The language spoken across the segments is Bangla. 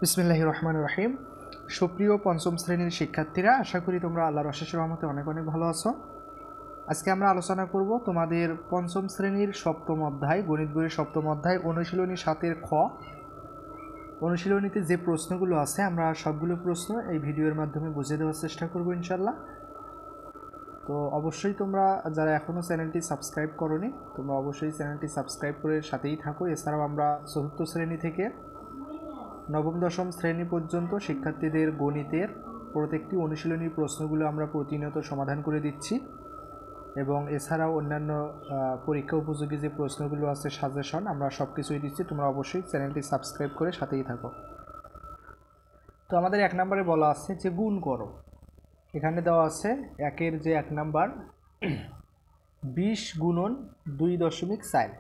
বিসমিল্লাহির রহমানির রহিম। সুপ্রিয় পঞ্চম শ্রেণীর শিক্ষার্থীরা, আশা করি তোমরা আল্লাহর অশেষ রহমতে অনেক অনেক ভালো আছো। আজকে আমরা আলোচনা করব তোমাদের পঞ্চম শ্রেণীর সপ্তম অধ্যায়, গণিত বইয়ের সপ্তম অধ্যায়, অনুশীলনী 7-এর খ। অনুশীলনীতে যে প্রশ্নগুলো আছে আমরা সবগুলো প্রশ্ন এই ভিডিওর মাধ্যমে বুঝিয়ে দেওয়ার চেষ্টা করব ইনশাল্লাহ। তো অবশ্যই তোমরা যারা এখনও চ্যানেলটি সাবস্ক্রাইব করোনি, তোমরা অবশ্যই চ্যানেলটি সাবস্ক্রাইব করে সাথেই থাকো। এছাড়াও আমরা চতুর্থ শ্রেণী থেকে নবম দশম শ্রেণী পর্যন্ত শিক্ষার্থীদের গণিতের প্রত্যেকটি অনুশীলনীর প্রশ্নগুলো আমরা প্রতিনিয়ত সমাধান করে দিচ্ছি, এবং এছাড়াও অন্যান্য পরীক্ষা উপযোগী যে প্রশ্নগুলো আছে সাজেশন আমরা সব কিছুই দিচ্ছি। তোমরা অবশ্যই চ্যানেলটি সাবস্ক্রাইব করে সাথেই থাকো। তো আমাদের 1 নম্বরে বলা আছে যে গুণ করো। এখানে দেওয়া আছে 1-এর যে 1 নাম্বার 20 গুণন 2.4।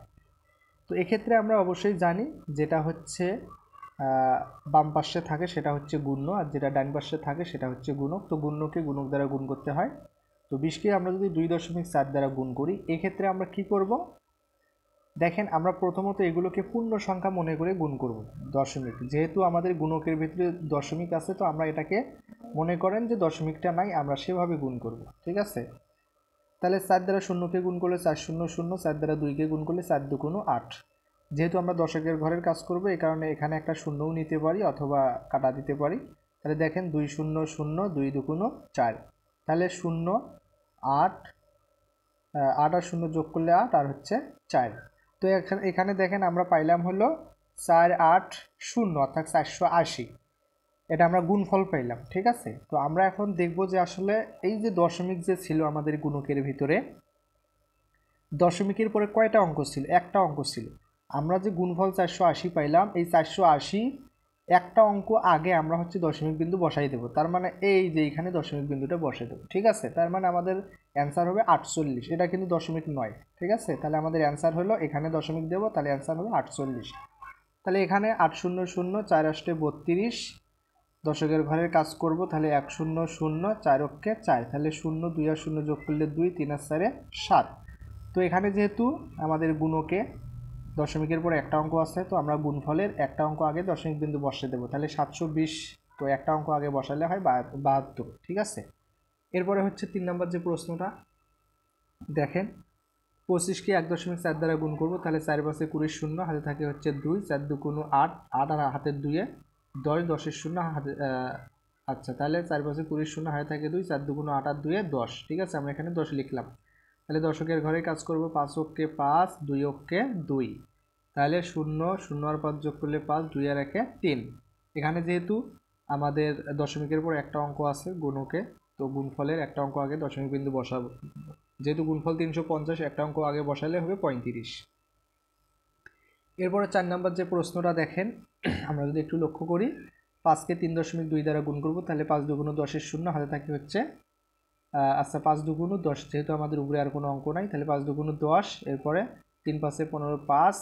তো এক্ষেত্রে আমরা অবশ্যই জানি যেটা হচ্ছে বাম পাশে থাকে সেটা হচ্ছে গুণ্য, আর যেটা ডান পাশে থাকে সেটা হচ্ছে গুণক। তো গুণ্যকে গুণক দ্বারা গুণ করতে হয়। তো 20কে আমরা যদি 2.4 দ্বারা গুণ করি, এক্ষেত্রে আমরা কি করব দেখেন, আমরা প্রথমত এগুলোকে পূর্ণ সংখ্যা মনে করে গুণ করব। দশমিক, যেহেতু আমাদের গুণকের ভিতরে দশমিক আছে, তো আমরা এটাকে মনে করেন যে দশমিকটা নাই, আমরা সেভাবে গুণ করব। ঠিক আছে, তাহলে 4 দ্বারা 0কে গুণ করলে 4 0 0, 4 দ্বারা 2কে গুণ করলে 4 2 8। যেহেতু আমরা দশকের ঘরের কাজ করব, এই কারণে এখানে একটা শূন্যও নিতে পারি অথবা কাটা দিতে পারি। তাহলে দেখেন 2 0 0 2 2 4, তাহলে 0 8 8 আর 0 যোগ করলে 8 আর হচ্ছে 4। তো এখানে দেখেন আমরা পাইলাম হলো 4 8 0 অর্থাৎ 480। এটা আমরা গুণফল পাইলাম। ঠিক আছে, তো আমরা এখন দেখব যে আসলে এই যে দশমিক যে ছিল আমাদের গুণকের ভিতরে, দশমিকের পরে কয়টা অঙ্ক ছিল? একটা অঙ্ক ছিল। আমরা যে গুণফল 480 পাইলাম, এই 480 একটা অঙ্ক আগে আমরা হচ্ছে দশমিক বিন্দু বসাই দেব। তার মানে এই যে এখানে দশমিক বিন্দুটা বসাই দেবো। ঠিক আছে, তার মানে আমাদের অ্যান্সার হবে 48। এটা কিন্তু দশমিক নয়। ঠিক আছে, তাহলে আমাদের অ্যান্সার হলো, এখানে দশমিক দেব, তাহলে অ্যান্সার হবে 48। তাহলে এখানে 8 0 0 4 8 32, দশকের ঘরের কাজ করব, তাহলে 1 0 0 4 অক্ষে 4, তাহলে 0 2 আর 0 যোগ করলে 2 3 আর 4 7। তো এখানে যেহেতু আমাদের গুণকে দশমিকের পর একটা অঙ্ক আছে, তো আমরা গুণফলের একটা অঙ্ক আগে দশমিক বিন্দু বসিয়ে দেবো। তাহলে 720, তো একটা অঙ্ক আগে বসালে হয় 72। ঠিক আছে, এরপরে হচ্ছে 3 নম্বর যে প্রশ্নটা দেখেন, 25কে 1.4 দ্বারা গুণ করবো, তাহলে 4 পাশে 20 শূন্য, হাতে থাকে হচ্ছে 2, 4 2 8 8 আর হাতের 2 10, 10-এর শূন্য হাতে আচ্ছা, তাহলে 4 পাশে 20 শূন্য, হাতে থাকে 2, 4 2 8 আর 2 10। ঠিক আছে, আমরা এখানে 10 লিখলাম। তাহলে দশকের ঘরে কাজ করব, 5 অক্ষে 5 2 অক্ষে 2, তাহলে 0 0 আর 5 যোগ করলে 5, 2 আর 1 3। এখানে যেহেতু আমাদের দশমিকের পর একটা অঙ্ক আছে গুণকে, তো গুণফলের একটা অঙ্ক আগে দশমিক বিন্দু বসাবো। যেহেতু গুণফল 350, একটা অঙ্ক আগে বসালে হবে 35। এরপরে 4 নম্বর যে প্রশ্নটা দেখেন, আমরা যদি একটু লক্ষ্য করি, 5কে 3.2 দ্বারা গুণ করব, তাহলে 5 2 10-এর শূন্য, হাতে থাকে হচ্ছে আচ্ছা 5 2 10, যেহেতু আমাদের উপরে আর কোনো অঙ্ক নাই, তাহলে 5 2 10, এরপরে 3 5 15 5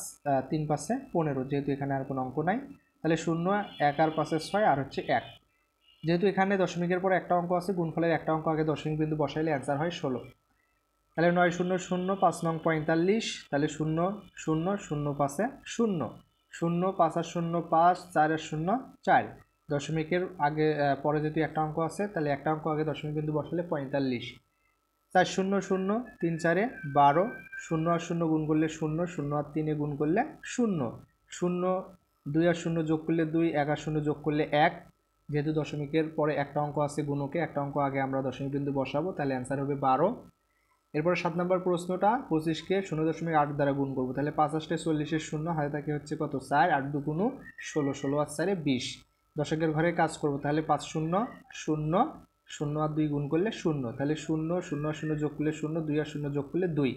3 5 15, যেহেতু এখানে আর কোনো অঙ্ক নাই, তাহলে 0 1 আর 5 6 আর হচ্ছে 1। যেহেতু এখানে দশমিকের পর একটা অঙ্ক আছে, গুণফলের একটা অঙ্ক আগে দশমিক বিন্দু বসাইলে অ্যান্সার হয় 16। তাহলে 9 0 0 5 9 45, তাহলে 0 0 0 5 0 0 5 আর 0 5 4 আর 0 4। দশমিকের আগে পরে যদি একটা অঙ্ক আছে, তাহলে একটা অঙ্ক আগে দশমিক বিন্দু বসালে 45। 4 0 0 3 4 12, 0 আর 0 গুণ করলে 0, 0 আর 3 গুণ করলে 0, 0 2 আর 0 যোগ করলে 2, 1 আর 0 যোগ করলে 1। যেহেতু দশমিকের পরে একটা অঙ্ক আছে গুণকে, একটা অঙ্ক আগে আমরা দশমিক বিন্দু বসাবো, তাহলে অ্যান্সার হবে 12। এরপরে 7 নম্বর প্রশ্নটা, 25কে 0.8 দ্বারা গুণ করবো, তাহলে 5 8 40-এর শূন্য, হাতে থাকে হচ্ছে কত 4, 8 2 16, 16 আর 4 20। দশকের ঘরে কাজ করব, তাহলে 5 0 0 0 আর 2 গুণ করলে 0, তাহলে 0 0 আর 0 যোগ করলে 0, 2 আর 0 যোগ করলে 2।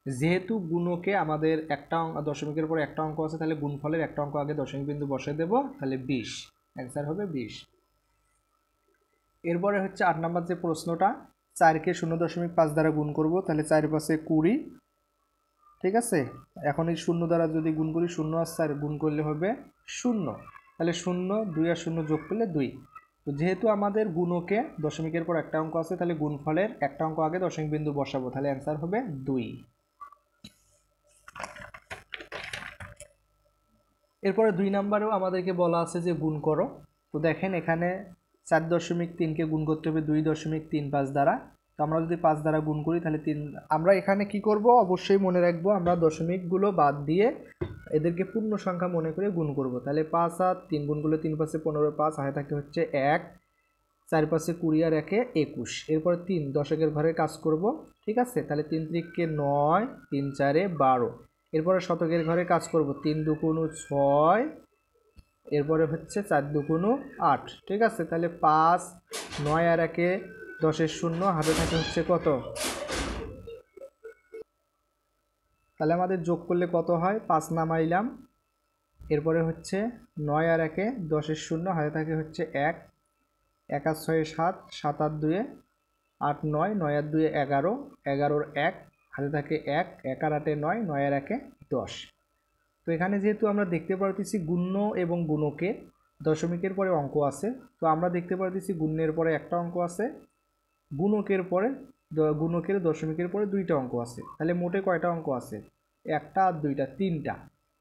যেহেতু গুণকে আমাদের একটা দশমিকের পরে একটা অঙ্ক আছে, তাহলে গুণফলের একটা অঙ্ক আগে দশমিক বিন্দু বসে দেব, তাহলে 20, অ্যান্সার হবে 20। এরপরে হচ্ছে 8 নম্বর যে প্রশ্নটা, 4কে 0.5 দ্বারা গুণ করব, তাহলে 4 পাশে 20। ঠিক আছে, এখন এই 0 দ্বারা যদি গুণ করি, 0 আর 4 গুণ করলে হবে 0, তাহলে 0 2 আর 0 যোগ করলে 2। তো যেহেতু আমাদের গুণকে দশমিকের পর একটা অঙ্ক আছে, তাহলে গুণফলের একটা অঙ্ক আগে দশমিক বিন্দু বসাবো, তাহলে অ্যান্সার হবে 2। এরপরে 2 নম্বরেও আমাদেরকে বলা আছে যে গুণ করো। তো দেখেন এখানে 4.3কে গুণ করতে হবে 2.35 দ্বারা। তো আমরা যদি 5 দ্বারা গুণ করি তাহলে 3, আমরা এখানে কি করব অবশ্যই মনে রাখবো, আমরা দশমিকগুলো বাদ দিয়ে এদেরকে পূর্ণ সংখ্যা মনে করে গুণ করব। তাহলে 5 আর 3 গুণ করলে 3 5 15, 5 হাতে থাকে হচ্ছে 1, 4 5 20 আর 1 21। এরপর 3 দশকের ঘরে কাজ করব, ঠিক আছে। তাহলে 3 3কে 9, 3 4 12। এরপরে শতকের ঘরে কাজ করব, 3 2 6, এরপরে হচ্ছে 4 2 8, ঠিক আছে। তাহলে 5 9 আর 1 10 শূন্য, হাতে থাকে হচ্ছে কত? তাহলে আমাদের যোগ করলে কত হয়? 5 নামাইলাম, এরপরে হচ্ছে 9 আর 1 10 শূন্য, হাতে থাকে হচ্ছে 1, 1 আর 6 7, 7 আর 2 8 9, 9 আর 2 11, 11 1, হাতে থাকে 1, 1 আর 8 9, 9 আর 1 10। তো এখানে যেহেতু আমরা দেখতে পারতেছি গুণ্য এবং গুণকে দশমিকের পরে অঙ্ক আছে, তো আমরা দেখতে পারতেছি গুণ্যের পরে একটা অঙ্ক আছে, গুণকের পরে গুণকের দশমিকের পরে দুইটা অঙ্ক আছে। তাহলে মোটে কয়টা অঙ্ক আছে? একটা আর দুইটা, তিনটা।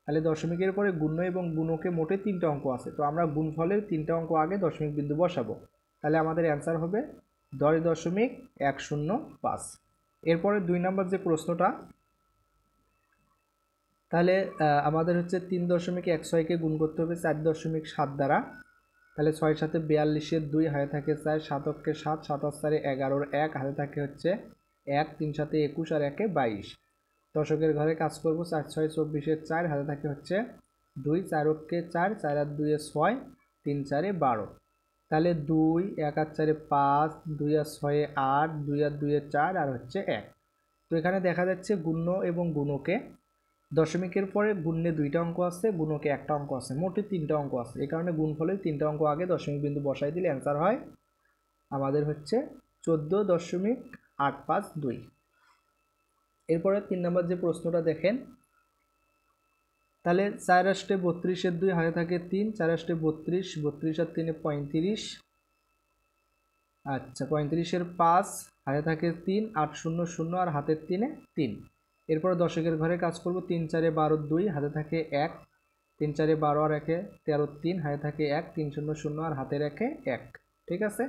তাহলে দশমিকের পরে গুণ্য এবং গুণকে মোটে তিনটা অঙ্ক আছে। তো আমরা গুণফলের তিনটা অঙ্ক আগে দশমিক বিন্দু বসাবো। তাহলে আমাদের অ্যান্সার হবে 10.105। এরপরে 2 নম্বর যে প্রশ্নটা, তাহলে আমাদের হচ্ছে 3.16কে গুণ করতে হবে 4.7 দ্বারা। তাহলে 6 7 42 2, হাতে থাকে 4, 7 7, 7 4 11 1, হাতে থাকে হচ্ছে 1, 3 7 21 আর 1 22। দশকের ঘরে কাজ করব, 4 6 24 4, হাতে থাকে হচ্ছে 2, 4 4, 4 আর 2 6, 3 4 12। তাহলে 2 1 আর 4 5, 2 আর 6 8, 2 আর 2 4 আর হচ্ছে 1। তো এখানে দেখা যাচ্ছে গুণ্য এবং গুণকে দশমিকের পরে গুণ্যে দুইটা অঙ্ক আছে, গুণকে একটা অঙ্ক আছে, মোটে তিনটা অঙ্ক আছে। এই কারণে গুণফলের তিনটা অঙ্ক আগে দশমিক বিন্দু বসাই দিলে অ্যান্সার হয় আমাদের হচ্ছে 14.852। এরপরে 3 নম্বর যে প্রশ্নটা দেখেন, তাহলে 4 8 32 2, হাতে থাকে 3, 4 8 32, 32 আর 3 35, আচ্ছা 35 5, হাতে থাকে 3, 8 0 0 আর হাতের 3 3। এরপর দশকের ঘরে কাজ করব, 3 4 12 2, হাতে থাকে 1, 3 4 12 আর 1 13 3, হাতে থাকে 1, 3 0 0 আর হাতের 1 1, ঠিক আছে।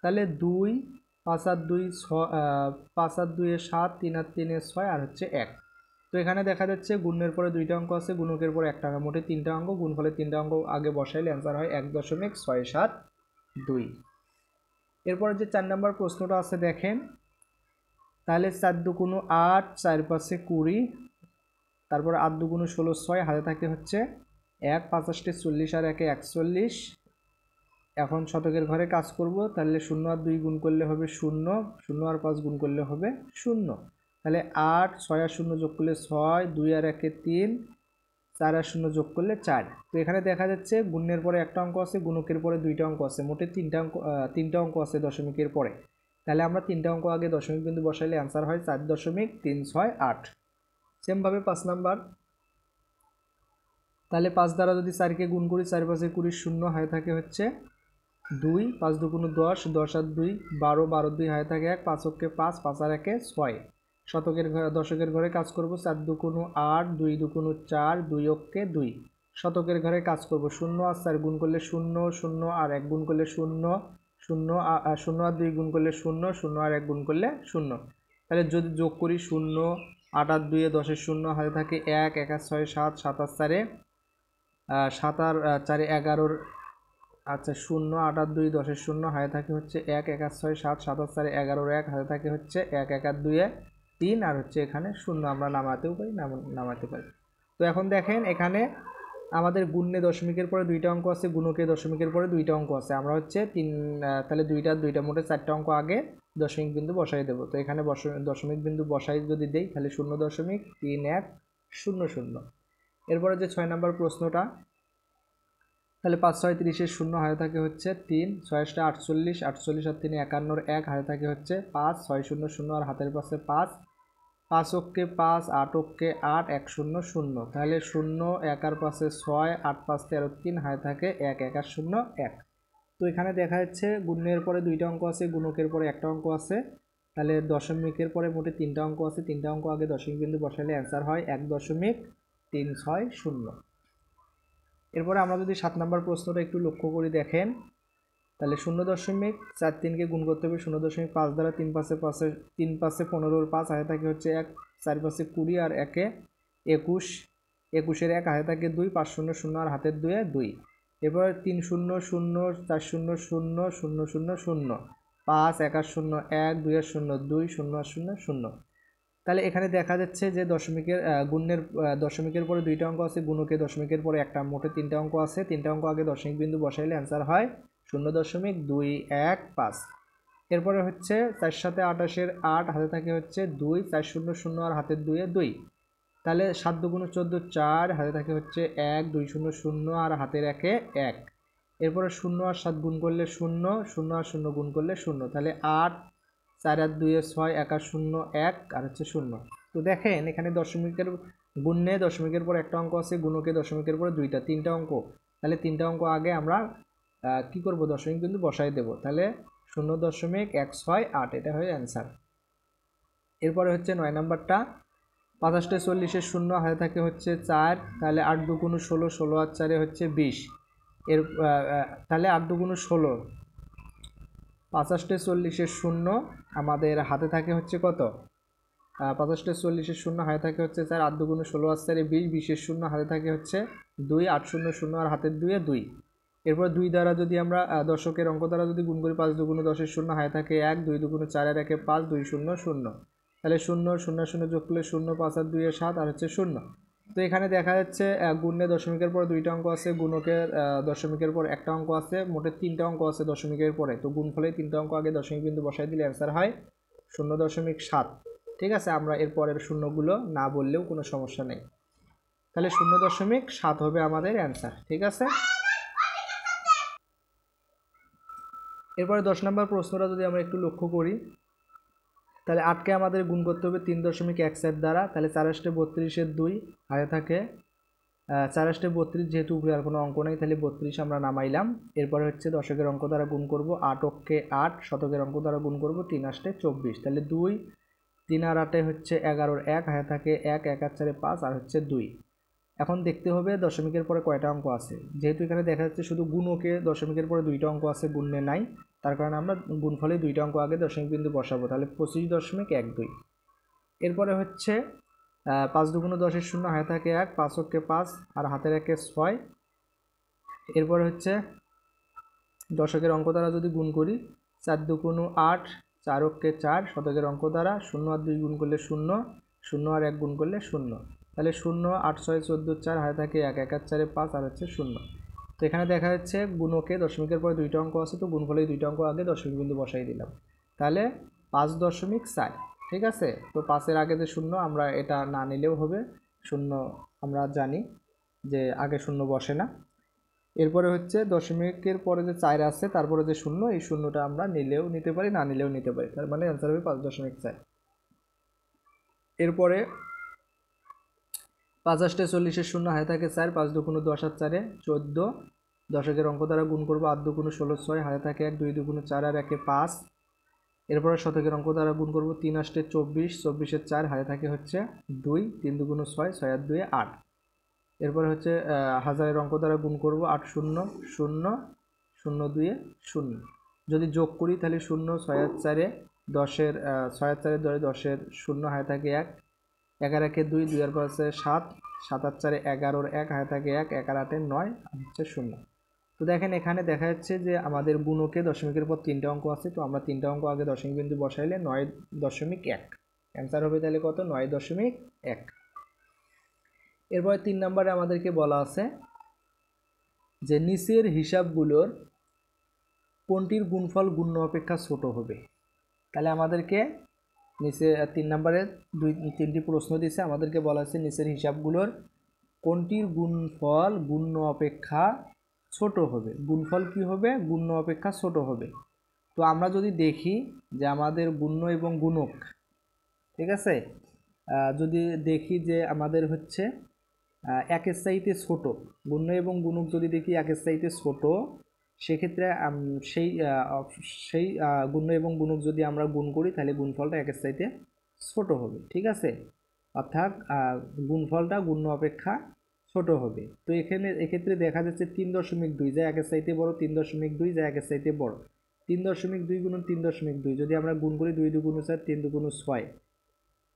তাহলে 2 5 আর 2 5 আর 2 7, 3 আর 3 6 আর হচ্ছে 1। তো এখানে দেখা যাচ্ছে গুণের পরে দুইটা অঙ্ক আছে, গুণকের পরে একটা অঙ্ক, মোটে তিনটা অঙ্ক। গুণফলে তিনটা অঙ্ক আগে বসাইলে অ্যান্সার হয় 1.672। এরপরে যে 4 নম্বর প্রশ্নটা আছে দেখেন, তাহলে 4 2 8, 4 5 20, তারপরে 8 2 16 6, হাতে থাকে হচ্ছে 1, 5 8 40 আর 1 41। এখন শতকের ঘরে কাজ করব, তাহলে 0 আর 2 গুণ করলে হবে 0, 0 আর 5 গুণ করলে হবে 0। তাহলে 8, 6 আর 0 যোগ করলে 6, 2 আর 1 3, 4 আর 0 যোগ করলে 4। তো এখানে দেখা যাচ্ছে গুণের পরে একটা অঙ্ক আছে, গুণকের পরে দুইটা অঙ্ক আছে, মোটে তিনটা অঙ্ক আছে দশমিকের পরে। তাহলে আমরা তিনটা অঙ্ক আগে দশমিক বিন্দু বসাইলে অ্যান্সার হয় 4.368। সেমভাবে 5 নাম্বার, তাহলে 5 দ্বারা যদি 4কে গুণ করি, 4 5 20 0, হাতে থাকে হচ্ছে 2, 5 2 10, 10 আর 2 12, 12 2, হাতে থাকে 1, 5 5, 5 আর 1 6। শতকের ঘরে দশকের ঘরে কাজ করব, 4 2 8, 2 2 4, 2 2। শতকের ঘরে কাজ করব, 0 আর 4 গুণ করলে 0, 0 আর 1 গুণ করলে 0, 0 আর 2 গুণ করলে 0, 0 আর 1 গুণ করলে 0। তাহলে যদি যোগ করি 0, 8 আর 2 10 0, হাতে থাকে 1, 1 আর 6 7, 7 আর 4 7 আর 4 11। আচ্ছা 0 8 আর 2 10 0, হাতে থাকে হচ্ছে 1, 1 আর 6 7, 7 আর 4 11 1, হাতে থাকে হচ্ছে 1, 1 আর 2 3 আর হচ্ছে এখানে 0 আমরা নামাতেও পারি, নামাতে পারি। তো এখন দেখেন এখানে আমাদের গুণে দশমিকের পরে দুইটা অঙ্ক আছে, গুণকে দশমিকের পরে দুইটা অঙ্ক আছে। আমরা হচ্ছে তাহলে দুইটা মোটে 4টা অঙ্ক আগে দশমিক বিন্দু বসাই দেবো। তো এখানে দশমিক বিন্দু বসাই যদি দেই তাহলে 0.3100। এরপরে যে 6 নম্বর প্রশ্নটা, তাহলে 5 6 30 0, হাতে থাকে হচ্ছে 3, 6 48, 48 আর 3 51 1, হাতে থাকে হচ্ছে 5, 6 0 0 আর হাতের পাশে 5, 5 5, 8 8, 1 0 0। তাহলে 0 1 আর পাশে 6, 8 5 13 3, হাতে থাকে 1, 1 আর 0 1। তো এখানে দেখা যাচ্ছে গুণের পরে দুইটা অঙ্ক আছে, গুণকের পরে একটা অঙ্ক আছে। তাহলে দশমিকের পরে মোটে তিনটা অঙ্ক আছে, তিনটা অঙ্ক আগে দশমিক বিন্দু বসালে অ্যান্সার হয় 1.360। এরপরে আমরা যদি 7 নম্বর প্রশ্নটা একটু লক্ষ্য করে দেখেন, তাহলে 0.43কে গুণ করতে হবে 0.5 দ্বারা। 3 পাশে 15 5 হাতে থাকে হচ্ছে 1, 4 পাশে 20 আর 1 21, 21 1 হাতে থাকে 2, 5 0 0 আর হাতের 2 2। এরপরে 3 0 0 4 0 0 0 0 0 5 1 0 1 2 0 2 0 0 0। তাহলে এখানে দেখা যাচ্ছে যে দশমিকের গুণের দশমিকের পরে 2টা অঙ্ক আছে, গুণকে দশমিকের পরে একটা, মোটে 3টা অঙ্ক আছে। 3টা অঙ্ক আগে দশমিক বিন্দু বসাইলে অ্যান্সার হয় 0.215। এরপরে হচ্ছে 4 সাথে 28-এর 8 হাতে থাকে হচ্ছে 2, 4 0 0 আর হাতের 2 2। তাহলে 7 2 14 4 হাতে থাকে হচ্ছে 1, 2 0 0 আর হাতের 1 1। এরপরে 0 আর 7 গুণ করলে 0, 0 আর 0 গুণ করলে 0। তাহলে 8, 4 আর 2 6, 1 আর 0 1 আর হচ্ছে 0। তো দেখেন এখানে দশমিকের গুণে দশমিকের পর একটা অঙ্ক আছে, গুণকে দশমিকের পরে 2টা, 3টা অঙ্ক। তাহলে 3টা অঙ্ক আগে আমরা কি করব, দশমিক বিন্দু বসাই দেব। তাহলে 0.168 এটা হয় অ্যান্সার। এরপরে হচ্ছে 9 নাম্বারটা, 25 40-এর 0 হাতে থাকে হচ্ছে 4। তাহলে 8 2 16, 16 আর 4 হচ্ছে 20। এর তাহলে 8 2 16, 25 40-এর 0 আমাদের হাতে থাকে হচ্ছে কত, 25 40-এর 0 হাতে থাকে হচ্ছে 4, 8 2 16 আর 4 20, 20-এর 0 হাতে থাকে হচ্ছে 2, 8 0 0 আর হাতের 2 2। এরপর 2 দ্বারা যদি আমরা দশকের অঙ্ক দ্বারা যদি গুণ করি, 5 2 10-এর 0 হাতে থাকে 1, 2 2 4 আর 1 5, 2 0 0। তাহলে 0 0 0 যোগ করলে 0, 5 আর 2 7 আর হচ্ছে 0। তো এখানে দেখা যাচ্ছে গুণে দশমিকের পর 2টা অঙ্ক আছে, গুণকের দশমিকের পর একটা অঙ্ক আছে, মোটে 3টা অঙ্ক আছে দশমিকের পরে। তো গুণফলে 3টা অঙ্ক আগে দশমিক বিন্দু বসাই দিলে অ্যান্সার হয় 0.7। ঠিক আছে, আমরা এর পরের শূন্যগুলো না বললেও কোনো সমস্যা নেই। তাহলে 0.7 হবে আমাদের অ্যান্সার। ঠিক আছে, এরপরে 10 নম্বর প্রশ্নটা যদি আমরা একটু লক্ষ্য করি, তাহলে 8কে আমাদের গুণ করতে হবে 3.17 দ্বারা। তাহলে 4 8 32-এর 2 হাতে থাকে 4 8 32, যেহেতু উপরে আর কোনো অঙ্ক নেই তাহলে 32 আমরা নামাইলাম। এরপরে হচ্ছে দশকের অঙ্ক দ্বারা গুণ করব, 8 অক্ষে 8, শতকের অঙ্ক দ্বারা গুণ করব 3 8 24। তাহলে 2, 3 আর 8 হচ্ছে 11-এর 1 হাতে থাকে 1, 1 আর 4 5 আর হচ্ছে 2। এখন দেখতে হবে দশমিকের পরে কয়টা অঙ্ক আছে। যেহেতু এখানে দেখা যাচ্ছে শুধু গুণকে দশমিকের পরে 2টা অঙ্ক আছে, গুণে নাই, তার কারণে আমরা গুণফলে 2টা অঙ্ক আগে দশমিক বিন্দু বসাবো। তাহলে 25.12। এরপরে হচ্ছে 5 2 10-এর 0 হাতে থাকে 1, 5 অক্ষে 5 আর হাতের 1 6। এরপরে হচ্ছে দশকের অঙ্ক দ্বারা যদি গুণ করি, 4 2 8, 4 অক্ষে 4, শতকের অঙ্ক দ্বারা 0 আর 2 গুণ করলে 0, 0 আর 1 গুণ করলে 0। তাহলে 0 8 6 14 4 হাতে থাকে 1, 1 আর 4 5 আর হচ্ছে 0। তো এখানে দেখা যাচ্ছে গুণকে দশমিকের পরে 2টা অঙ্ক আছে, তো গুণফলে 2টা অঙ্ক আগে দশমিক বিন্দু বসাই দিলাম। তাহলে 5.4। ঠিক আছে, তো 5-এর আগে যে 0 আমরা এটা না নিলেও হবে, 0 আমরা জানি যে আগে 0 বসে না। এরপরে হচ্ছে দশমিকের পরে যে 4 আছে তারপরে যে 0, এই 0টা আমরা নিলেও নিতে পারি, না নিলেও নিতে পারি, তার মানে অ্যান্সার হবে 5.4। এরপরে 50 40-এর 0 হাতে থাকে 4, 5 2 10 আর 4 14। দশকের অঙ্ক দ্বারা গুণ করবো, 8 2 16 6 হাতে থাকে 1, 2 2 4 আর 1 5। এরপরে শতকের অঙ্ক দ্বারা গুণ করবো, 3 8 24, 24-এর 4 হাতে থাকে হচ্ছে 2, 3 2 6, 6 আর 2 8। এরপরে হচ্ছে হাজারের অঙ্ক দ্বারা গুণ করব, 8 0 0 0 2 0। যদি যোগ করি তাহলে 0 6 আর 4, 10-এর 6 আর 4 10-এর 0 হাতে থাকে 1, 1 আর 1 2, 2 আর 5 7, 7 আর 4 11-এর 1 হাতে থাকে 1, 1 আর 8 9 আর হচ্ছে 0। তো দেখেন এখানে দেখা যাচ্ছে যে আমাদের গুণকে দশমিকের পর 3টা অঙ্ক আছে, তো আমরা 3টা অঙ্ক আগে দশমিক বিন্দু বসাইলে 9.1 অ্যান্সার হবে। তাহলে কত, 9.1। এরপরে 3 নম্বরে আমাদেরকে বলা আছে যে নিচের হিসাবগুলোর কোনটির গুণফল গুণ্য অপেক্ষা ছোট হবে। তাহলে আমাদেরকে নিচে 3 নম্বরে 3টি প্রশ্ন দিয়েছে, আমাদেরকে বলা আছে নিচের হিসাবগুলোর কোনটির গুণফল গুণ্য অপেক্ষা ছোট হবে। গুণফল কি হবে, গুণ্য অপেক্ষা ছোট হবে। তো আমরা যদি দেখি যে আমাদের গুণ্য এবং গুণক, ঠিক আছে, যদি দেখি যে আমাদের হচ্ছে একের চাইতে ছোট, গুণ্য এবং গুণক যদি দেখি একের চাইতে ছোট, সেক্ষেত্রে সেই গুণ্য এবং গুণক যদি আমরা গুণ করি তাহলে গুণফলটা একের চাইতে ছোট হবে। ঠিক আছে, অর্থাৎ গুণফলটা গুণ্য অপেক্ষা ছোট হবে। তো এক্ষেত্রে দেখা যাচ্ছে 3.2 যা একের চাইতে বড়, 3.2 যা একের চাইতে বড়। 3.2 গুণন 3.2 যদি আমরা গুণ করি 2 দুগুণ 4, 3 দুগুণ 6,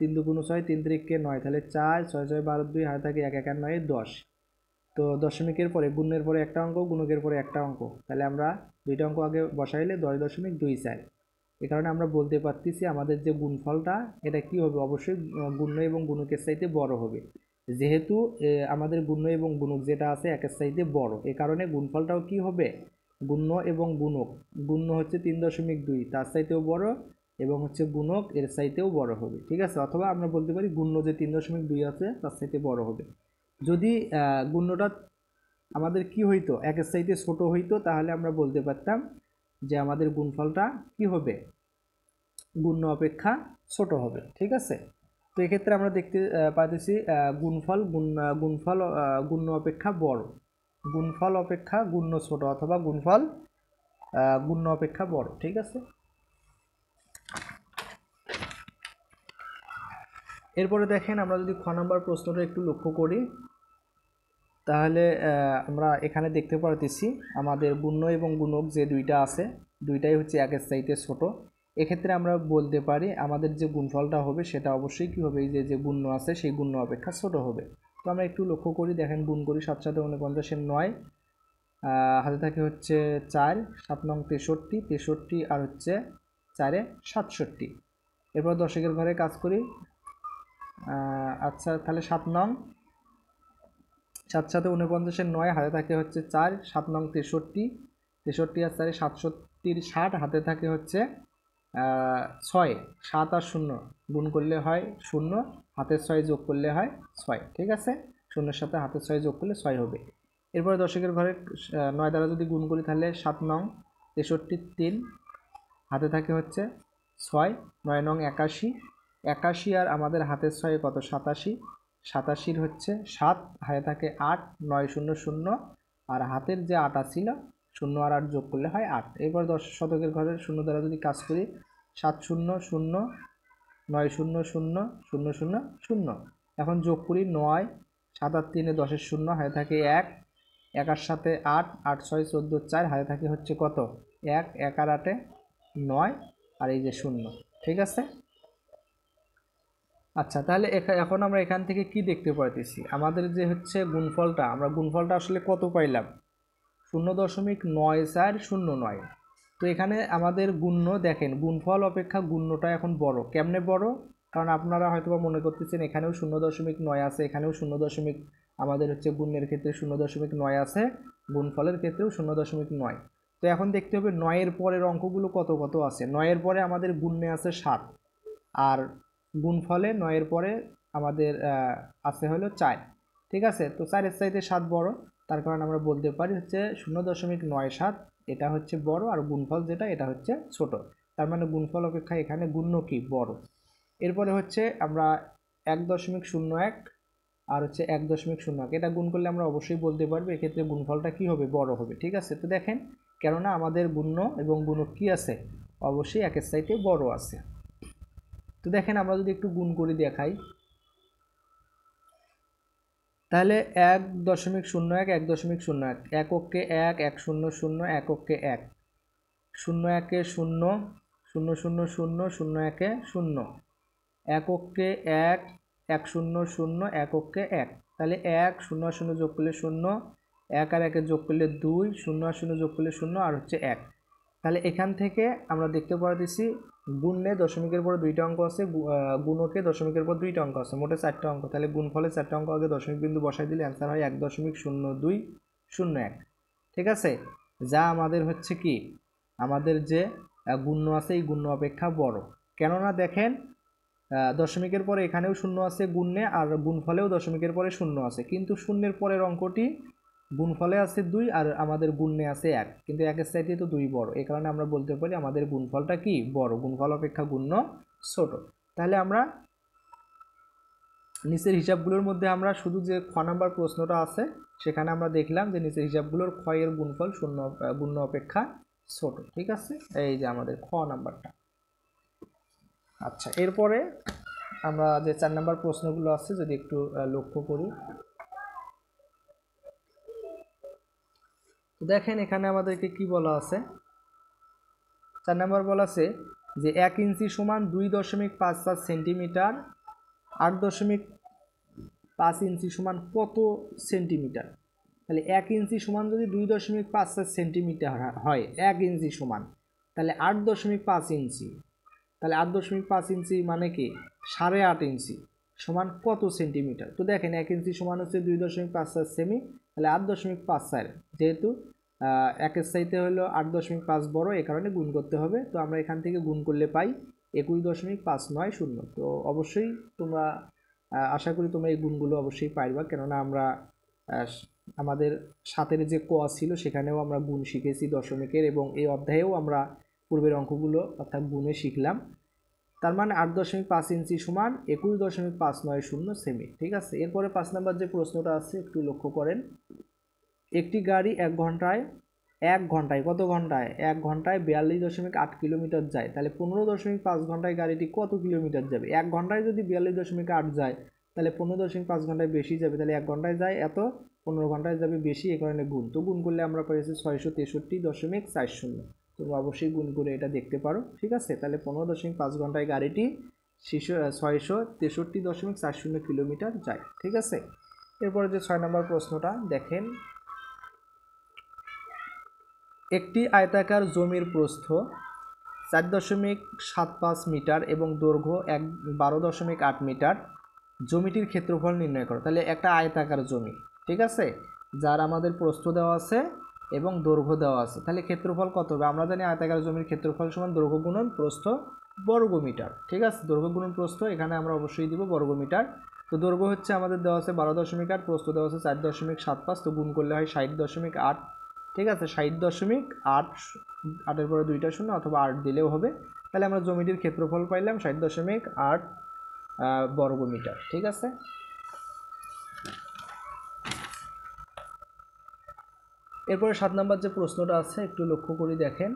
3 দুগুণ 6, 3 3 9, তাহলে 4, 6 6 12 2 হাতে থাকে 1 1 আর 9 10। তো দশমিকের পরে গুণের পরে একটা অঙ্ক, গুণকের পরে একটা অঙ্ক, তাহলে আমরা দুইটা অঙ্ক আগে বসাইলে 10.24। এই কারণে আমরা বলতে পারতেছি আমাদের যে গুণফলটা এটা কি হবে, অবশ্যই গুণ্য এবং গুণকের চাইতে বড় হবে। যেহেতু আমাদের গুণ্য এবং গুণক যেটা আছে একের চাইতে বড়, এই কারণে গুণফলটাও কি হবে, গুণ্য এবং গুণক, গুণ্য হচ্ছে 3.2 তার চাইতেও বড় এবং হচ্ছে গুণক এর চাইতেও বড় হবে। ঠিক আছে, অথবা আমরা বলতে পারি গুণ্য যে 3.2 আছে তার চাইতে বড় হবে। যদি গুণ্যটা আমাদের কি হইতো, একের চাইতে ছোট হইতো, তাহলে আমরা বলতে পারতাম যে আমাদের গুণফলটা কি হবে, গুণ্য অপেক্ষা ছোট হবে। ঠিক আছে, তো এক্ষেত্রে আমরা দেখতে পাইতেছি গুণফল গুণ্য অপেক্ষা বড়, গুণফল অপেক্ষা গুণ্য ছোট, অথবা গুণফল গুণ্য অপেক্ষা বড়। ঠিক আছে, এরপরে দেখেন আমরা যদি খ নাম্বার প্রশ্নটা একটু লক্ষ্য করি, তাহলে আমরা এখানে দেখতে পারতেছি আমাদের গুণ্য এবং গুণক যে দুইটা আছে দুইটাই হচ্ছে একের চাইতে ছোট। এক্ষেত্রে আমরা বলতে পারি আমাদের যে গুণফলটা হবে সেটা অবশ্যই কী হবে, এই যে গুণ্য আছে সেই গুণ্য অপেক্ষা ছোট হবে। তো আমরা একটু লক্ষ্য করি, দেখেন গুণ করি 7 7 49 9, হাতে থাকে হচ্ছে 4, 7 নং 63, 63 আর হচ্ছে 4 67। এরপর দশকের ঘরে কাজ করি। আচ্ছা, তাহলে 7 নং 7 7 49 9, হাতে থাকে হচ্ছে 4, 7 নং 63, 63 আর 4 67 60, হাতে থাকে হচ্ছে 6, 7 আর 0 গুণ করলে হয় 0, হাতের 6 যোগ করলে হয় 6। ঠিক আছে, শূন্যের সাথে হাতের 6 যোগ করলে 6 হবে। এরপরে দশকের ঘরে 9 দ্বারা যদি গুণ করি তাহলে 7 নং 63 3, হাতে থাকে হচ্ছে 6, 9 নং 81, 81 আর আমাদের হাতের 6 কত 87, 87 হচ্ছে 7, হাতে থাকে 8, 9 0 0 আর হাতের যে 8 ছিল 0 আর 8 যোগ করলে হয় 8। এরপর শতকের ঘরের 0 দ্বারা যদি কাজ করি 7 0 0, 9 0 0 0 0 0, এখন যোগ করি 9, 7 আর 3 10 0, হাতে থাকে 1, 1 আর 7 8, 8 6 14 4, হাতে থাকে হচ্ছে কত 1, 1 আর 8 9 আর এই যে 0। ঠিক আছে, আচ্ছা তাহলে এখন আমরা এখান থেকে কি দেখতে পাইতেছি, আমাদের যে হচ্ছে গুণফলটা, আমরা গুণফলটা আসলে কত পাইলাম 0.9409। তো এখানে আমাদের গুণ্য দেখেন, গুণফল অপেক্ষা গুণ্যটা এখন বড়। কেমনে বড়, কারণ আপনারা হয়তো বা মনে করতেছেন এখানেও 0.9 আছে, এখানেও 0. আমাদের হচ্ছে গুণ্যের ক্ষেত্রে 0.9 আছে, গুণফলের ক্ষেত্রেও 0.9। তো এখন দেখতে হবে 9-এর পরের অঙ্কগুলো কত কত আছে। 9-এর পরে আমাদের গুণ্যে আছে 7, আর গুণফলে 9-এর পরে আমাদের আছে হলো 4। ঠিক আছে, তো 4-এর চাইতে 7 বড়, তার কারণে আমরা বলতে পারি হচ্ছে 0.97 এটা হচ্ছে বড়, আর গুণফল যেটা এটা হচ্ছে ছোট। তার মানে গুণফল অপেক্ষা এখানে গুণ্য কি বড়। এরপরে হচ্ছে আমরা 1.01 আর হচ্ছে 1.01, এটা গুণ করলে আমরা অবশ্যই বলতে পারবো এক্ষেত্রে গুণফলটা কি হবে, বড় হবে। ঠিক আছে, তো দেখেন কেননা আমাদের গুণ্য এবং গুণক কি আছে, অবশ্যই একের চাইতে বড় আছে। তো দেখেন আমরা যদি একটু গুণ করে দেখাই, তাহলে 1.01 1.01, এককে 1 1 0 0, এককে 1 0 1 0 0 0 0 0 1 0, এককে 1 1 0 0, এককে 1, তাহলে 1 0 0 যোগ করলে 0, 1 আর 1 যোগ করলে 2, 0 আর 0 যোগ করলে 0 আর হচ্ছে 1। তাহলে এখান থেকে আমরা দেখতে পারতেছি গুণে দশমিকের পরে 2টা অঙ্ক আছে, গুণকে দশমিকের পর 2টা অঙ্ক আছে, মোটে 4টা অঙ্ক। তাহলে গুণফলে 4টা অঙ্ক আগে দশমিক বিন্দু বসাই দিলে অ্যান্সার হয় 1.0201। ঠিক আছে, যা আমাদের হচ্ছে কি আমাদের যে গুণ্য আছে এই গুণ্য অপেক্ষা বড়। কেননা দেখেন দশমিকের পরে এখানেও 0 আছে গুণে, আর গুণফলেও দশমিকের পরে 0 আছে, কিন্তু শূন্যের পরের অঙ্কটি গুণফলে আছে 2 আর আমাদের গুণে আছে 1, কিন্তু 1-এর চাইতে তো 2 বড়। এই কারণে আমরা বলতে পারি আমাদের গুণফলটা কি বড়, গুণফল অপেক্ষা গুণ্য ছোট। তাহলে আমরা নিচের হিসাবগুলোর মধ্যে আমরা শুধু যে খ নাম্বার প্রশ্নটা আছে সেখানে আমরা দেখলাম যে নিচের হিসাবগুলোর খ এর গুণফল গুণ্য অপেক্ষা ছোট। ঠিক আছে, এই যে আমাদের খ নাম্বারটা। আচ্ছা, এরপরে আমরা যে 4 নাম্বার প্রশ্নগুলো আছে যদি একটু লক্ষ্য করি, তো দেখেন এখানে আমাদেরকে কি বলা আছে, 4 নম্বর বলা আছে যে 1 ইঞ্চি সমান 2.54 সেন্টিমিটার, 8.5 ইঞ্চি সমান কত সেন্টিমিটার। তাহলে 1 ইঞ্চি সমান যদি 2.54 সেন্টিমিটার হয় 1 ইঞ্চি সমান, তাহলে 8.5 ইঞ্চি, তাহলে 8.5 ইঞ্চি মানে কি 8.5 ইঞ্চি সমান কত সেন্টিমিটার। তো দেখেন 1 ইঞ্চি সমান হচ্ছে 2.54 সেমি, তাহলে 8.5 যেহেতু একের চাইতে হলো 8.5 বড়, এ কারণে গুণ করতে হবে। তো আমরা এখান থেকে গুণ করলে পাই 21.590। তো অবশ্যই তোমরা আশা করি তোমরা এই গুণগুলো অবশ্যই পারবা, কেননা আমরা আমাদের সাথের যে ক ছিল সেখানেও আমরা গুণ শিখেছি দশমিকের, এবং এই অধ্যায়েও আমরা পূর্বের অঙ্কগুলো অর্থাৎ গুণে শিখলাম। তার মানে 8.5 ইঞ্চি সমান 21.590 সেমি। ঠিক আছে, এরপরে 5 নম্বর যে প্রশ্নটা আছে একটু লক্ষ্য করেন। একটি গাড়ি এক ঘন্টায় কত ঘন্টায় 1 ঘন্টায় 42.8 কিলোমিটার যায়, তাহলে 15.5 ঘন্টায় গাড়িটি কত কিলোমিটার যাবে। 1 ঘন্টায় যদি 42.8 যায় তাহলে 15.5 ঘন্টায় বেশি যাবে, তাহলে 1 ঘন্টায় যায় এত, 15 ঘন্টায় যাবে বেশি, এই কারণে গুণ। তো গুণ করলে আমরা পেয়েছি 663.40। তোমরা অবশ্যই গুণ করে এটা দেখতে পারো। ঠিক আছে, তাহলে 15.5 ঘন্টায় গাড়িটি 663.40 কিলোমিটার যায়। ঠিক আছে, এরপরে যে 6 নম্বর প্রশ্নটা দেখেন। একটি আয়তাকার জমির প্রস্থ 4.75 মিটার এবং দৈর্ঘ্য 12.8 মিটার, জমিটির ক্ষেত্রফল নির্ণয় করো। তাহলে একটা আয়তাকার জমি, ঠিক আছে, যার আমাদের প্রস্থ দেওয়া আছে এবং দৈর্ঘ্য দেওয়া আছে, তাহলে ক্ষেত্রফল কত হবে। আমরা জানি আয়তাকার জমির ক্ষেত্রফল সমান দৈর্ঘ্য গুণন প্রস্থ বর্গ মিটার। ঠিক আছে, দৈর্ঘ্য গুণন প্রস্থ এখানে আমরা অবশ্যই দিব বর্গ মিটার। তো দৈর্ঘ্য হচ্ছে আমাদের দেওয়া আছে 12.8, প্রস্থ দেওয়া আছে 4.75, তো গুণ করলে হয় 60.8। ঠিক আছে, 60.8, 8-এর পরে 2টা শূন্য অথবা 8 দিলেও হবে। তাহলে আমরা জমিটির ক্ষেত্রফল পাইলাম 60.8 বর্গ মিটার। ঠিক আছে, এরপরে 7 নম্বর যে প্রশ্নটা আছে একটু লক্ষ্য করে দেখেন।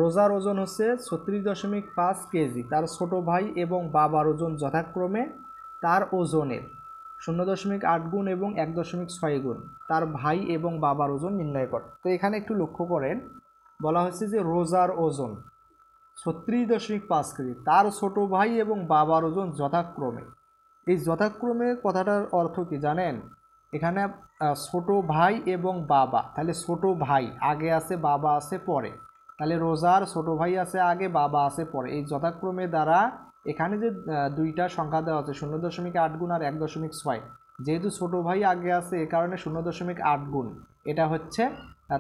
রোজার ওজন হচ্ছে 36.5 কেজি, তার ছোট ভাই এবং বাবার ওজন যথাক্রমে তার ওজনের 0.8 গুণ এবং 1.6 গুণ, তার ভাই এবং বাবার ওজন নির্ণয় কর। তো এখানে একটু লক্ষ্য করেন, বলা হচ্ছে যে রোজার ওজন 36.5 কেজি, তার ছোট ভাই এবং বাবার ওজন যথাক্রমে। এই যথাক্রমে কথাটার অর্থ কি জানেন, এখানে ছোট ভাই এবং বাবা, তাহলে ছোট ভাই আগে আছে বাবা আছে পরে, তাহলে রোজার ছোট ভাই আছে আগে বাবা আছে পরে। এই যথাক্রমে দ্বারা এখানে যে দুইটা সংখ্যা দেওয়া আছে 0.8 গুণ আর 1.6, যেহেতু ছোট ভাই আগে আছে এ কারণে 0.8 গুণ এটা হচ্ছে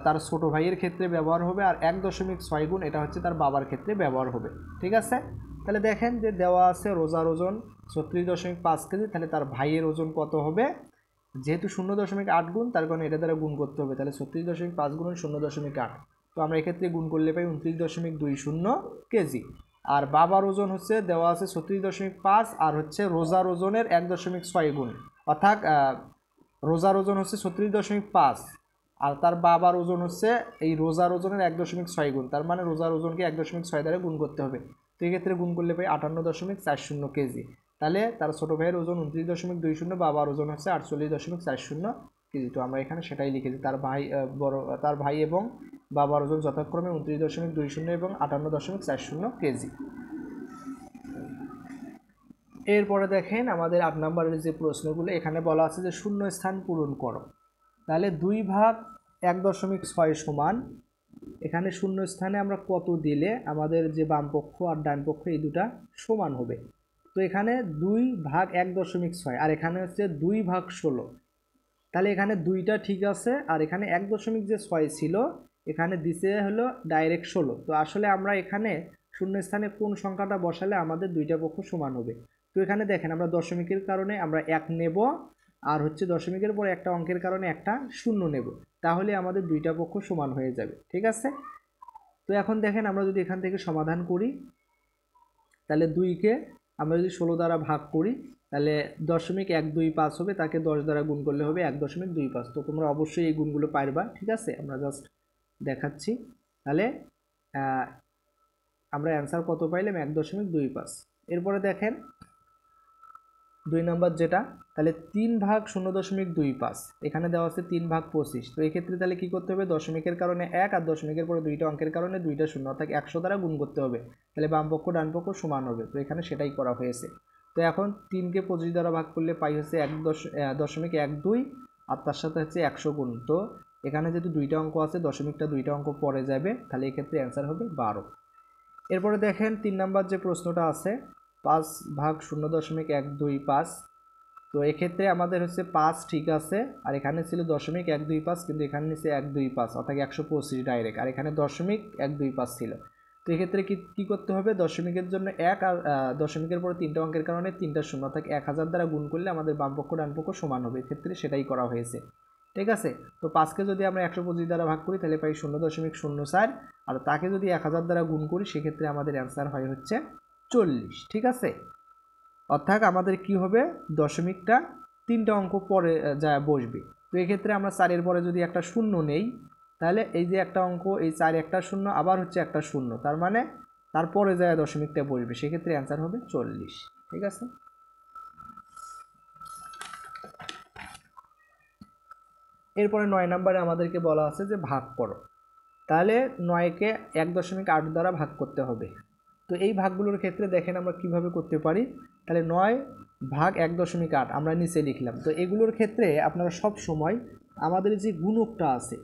তার ছোট ভাইয়ের ক্ষেত্রে ব্যবহার হবে, আর 1.6 গুণ এটা হচ্ছে তার বাবার ক্ষেত্রে ব্যবহার হবে। ঠিক আছে, তাহলে দেখেন যে দেওয়া আছে রোজার ওজন 36.5 কেজি, তাহলে তার ভাইয়ের ওজন কত হবে, যেহেতু 0.8 গুণ তার কারণে এটা দ্বারা গুণ করতে হবে, তাহলে 36.5 গুণ 0.8। তো আমরা এক্ষেত্রে গুণ করলে পাই 29.20 কেজি। আর বাবার ওজন হচ্ছে দেওয়া আছে 36.5 আর হচ্ছে রোজার ওজনের 1.6 গুণ, অর্থাৎ রোজার ওজন হচ্ছে 36.5 আর তার বাবার ওজন হচ্ছে এই রোজার ওজনের 1.6 গুণ, তার মানে রোজার ওজনকে 1.6 দ্বারা গুণ করতে হবে। তো এক্ষেত্রে গুণ করলে পাই 58.40 কেজি। তাহলে তার ছোটো ভাইয়ের ওজন 29.20, বাবার ওজন হচ্ছে 48.40 কেজি। তো আমরা এখানে সেটাই লিখেছি, তার ভাই এবং বাবার ওজন যথাক্রমে 29.20 এবং 58.40 কেজি। এরপরে দেখেন আমাদের 8 নম্বরের যে প্রশ্নগুলো, এখানে বলা আছে যে শূন্য স্থান পূরণ করো। তাহলে 2 ভাগ 1.6 সমান, এখানে শূন্য স্থানে আমরা কত দিলে আমাদের যে বাম পক্ষ আর ডান পক্ষ এই দুটা সমান হবে। তো এখানে 2 ভাগ 1.6 আর এখানে হচ্ছে 2 ভাগ 16, তাহলে এখানে দুইটা ঠিক আছে, আর এখানে 1.6 ছিল এখানে দিছে হলো ডাইরেক্ট 16। তো আসলে আমরা এখানে শূন্য স্থানে কোন সংখ্যাটা বসালে আমাদের দুইটা পক্ষ সমান হবে। তো এখানে দেখেন আমরা দশমিকের কারণে আমরা 1 নেব, আর হচ্ছে দশমিকের পর একটা অঙ্কের কারণে একটা শূন্য নেব, তাহলে আমাদের দুইটা পক্ষ সমান হয়ে যাবে। ঠিক আছে, তো এখন দেখেন আমরা যদি এখান থেকে সমাধান করি, তাহলে 2কে আমরা যদি 16 দ্বারা ভাগ করি তাহলে 0.125 হবে, তাকে 10 দ্বারা গুণ করলে হবে 1.25। তো তোমরা অবশ্যই এই গুণগুলো পারবা। ঠিক আছে, আমরা জাস্ট দেখাচ্ছি। তাহলে আমরা অ্যান্সার কত পাইলাম, 1.25। এরপরে দেখেন 2 নম্বর যেটা, তাহলে 3 ভাগ 0.25 এখানে দেওয়া আছে 3 ভাগ 25। তো এক্ষেত্রে তাহলে কি করতে হবে, দশমিকের কারণে 1 আর দশমিকের পরে দুইটা অঙ্কের কারণে দুইটা শূন্য, অর্থাৎ 100 দ্বারা গুণ করতে হবে, তাহলে বাম পক্ষ ডান পক্ষ সমান হবে। তো এখানে সেটাই করা হয়েছে। তো এখন 3কে 25 দ্বারা ভাগ করলে পাই হচ্ছে 1.12 আর তার সাথে হচ্ছে 100 গুণ। তো এখানে যেহেতু দুইটা অঙ্ক আছে, দশমিকটা দুইটা অঙ্ক পরে যাবে, তাহলে এক্ষেত্রে অ্যান্সার হবে 12। এরপরে দেখেন 3 নম্বর যে প্রশ্নটা আছে, 5 ভাগ 0.125। তো এক্ষেত্রে আমাদের হচ্ছে 5 ঠিক আছে, আর এখানে ছিল 0.125, কিন্তু এখানে নিচে 125 অর্থাৎ 125 ডাইরেক্ট, আর এখানে 0.125 ছিল। তো এক্ষেত্রে কি করতে হবে, দশমিকের জন্য 1 আর দশমিকের পরে তিনটা অঙ্কের কারণে তিনটা শূন্য, অর্থাৎ 1000 দ্বারা গুণ করলে আমাদের বাম পক্ষ ডান পক্ষ সমান হবে। এক্ষেত্রে সেটাই করা হয়েছে। ঠিক আছে, তো 5কে যদি আমরা 125 দ্বারা ভাগ করি তাহলে পাই 0.04, আর তাকে যদি 1000 দ্বারা গুণ করি সেক্ষেত্রে আমাদের অ্যান্সার হয় হচ্ছে 40। ঠিক আছে, অর্থাৎ আমাদের কি হবে, দশমিকটা তিনটা অঙ্ক পরে যা বসবে। তো এক্ষেত্রে আমরা 4-এর পরে যদি একটা শূন্য নেই, তাহলে এই যে একটা অঙ্ক, এই 4 একটা শূন্য আবার হচ্ছে একটা শূন্য, তার মানে তারপরে যায় দশমিকটা বসবে, সেক্ষেত্রে অ্যান্সার হবে 40। ঠিক আছে, এরপরে 9 নম্বরে আমাদেরকে বলা আছে যে ভাগ করো। তাহলে 9কে 1.8 দ্বারা ভাগ করতে হবে। তো এই ভাগগুলোর ক্ষেত্রে দেখেন আমরা কিভাবে করতে পারি। তাহলে 9 ভাগ 1.8 আমরা নিচে লিখলাম। তো এগুলোর ক্ষেত্রে আপনারা সব সময় আমাদের যে গুণকটা আছে,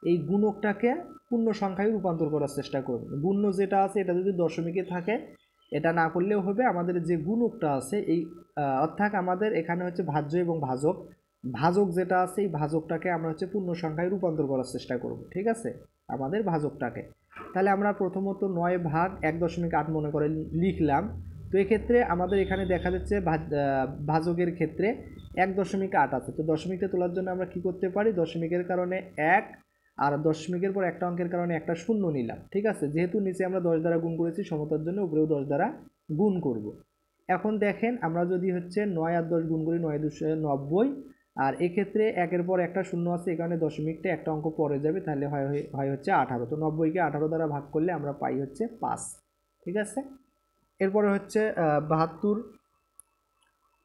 এই গুণকটাকে পূর্ণ সংখ্যায় রূপান্তর করার চেষ্টা করবেন। গুণ্য যেটা আছে এটা যদি দশমিকে থাকে এটা না করলেও হবে, আমাদের যে গুণকটা আছে এই অর্থাৎ আমাদের এখানে হচ্ছে ভাজ্য এবং ভাজক, ভাজক যেটা আছে এই ভাজকটাকে আমরা হচ্ছে পূর্ণ সংখ্যায় রূপান্তর করার চেষ্টা করব। ঠিক আছে, আমাদের ভাজকটাকে, তাহলে আমরা প্রথমত 9 ভাগ 1.8 মনে করে লিখলাম। তো এক্ষেত্রে আমাদের এখানে দেখা যাচ্ছে ভাজকের ক্ষেত্রে 1.8 আছে। তো দশমিকটা তোলার জন্য আমরা কি করতে পারি, দশমিকের কারণে 1 আর দশমিকের পর একটা অঙ্কের কারণে একটা শূন্য নিলাম। ঠিক আছে, যেহেতু নিচে আমরা 10 দ্বারা গুণ করেছি সমতার জন্য উপরেও 10 দ্বারা গুণ করব। এখন দেখেন আমরা যদি হচ্ছে 9 আর 10 গুণ করি 9 2 90, আর এক্ষেত্রে 1-এর পর একটা শূন্য আছে, এই কারণে দশমিকটা একটা অঙ্ক পরে যাবে, তাহলে হয় হচ্ছে 18। তো 90কে 18 দ্বারা ভাগ করলে আমরা পাই হচ্ছে 5। ঠিক আছে, এরপরে হচ্ছে 72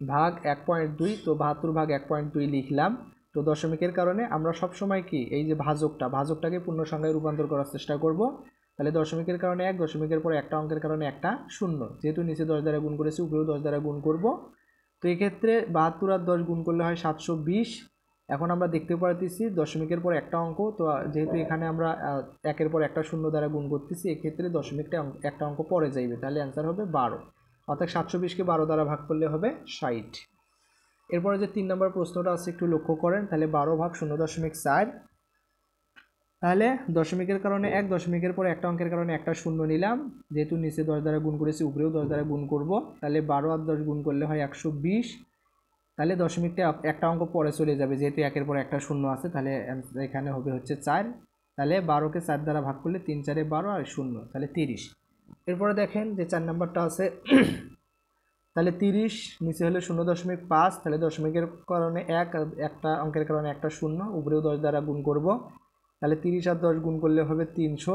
ভাগ 1.2। তো 72 ভাগ 1.2 লিখলাম। তো দশমিকের কারণে আমরা সব সময় কি এই যে ভাজকটাকে পূর্ণ সংখ্যায় রূপান্তর করার চেষ্টা করব। তাহলে দশমিকের কারণে 1, দশমিকের পরে একটা অঙ্কের কারণে একটা শূন্য, যেহেতু নিচে 10 দ্বারা গুণ করেছি উপরেও 10 দ্বারা গুণ করব। তো এক্ষেত্রে 72 আর 10 গুণ করলে হয় 720। এখন আমরা দেখতে পারতেছি দশমিকের পর একটা অঙ্ক, তো যেহেতু এখানে আমরা 1-এর পর একটা শূন্য দ্বারা গুণ করতেছি, এক্ষেত্রে দশমিকটা একটা অঙ্ক পরে যাইবে, তাহলে অ্যান্সার হবে 12। অর্থাৎ 720কে 12 দ্বারা ভাগ করলে হবে 60। এরপরে যে 3 নম্বর প্রশ্নটা আছে একটু লক্ষ্য করেন। তাহলে 12 ভাগ 0.4, তাহলে দশমিকের কারণে 1, দশমিকের পরে একটা অঙ্কের কারণে একটা শূন্য নিলাম, যেহেতু নিচে 10 দ্বারা গুণ করেছি উপরেও 10 দ্বারা গুণ করব। তাহলে 12 আর 10 গুণ করলে হয় 120। তাহলে দশমিকটা একটা অঙ্ক পরে চলে যাবে, যেহেতু 1-এর পরে একটা শূন্য আছে, তাহলে এখানে হবে হচ্ছে 4। তাহলে 12কে 4 দ্বারা ভাগ করলে 3 4 12 আর শূন্য, তাহলে 30। এরপরে দেখেন যে 4 নম্বরটা আছে, তাহলে 30 নিচে হলে 0.5, তাহলে দশমিকের কারণে 1, একটা অঙ্কের কারণে একটা শূন্য, উপরেও 10 দ্বারা গুণ করব। তাহলে 30 আর 10 গুণ করলে হবে 300,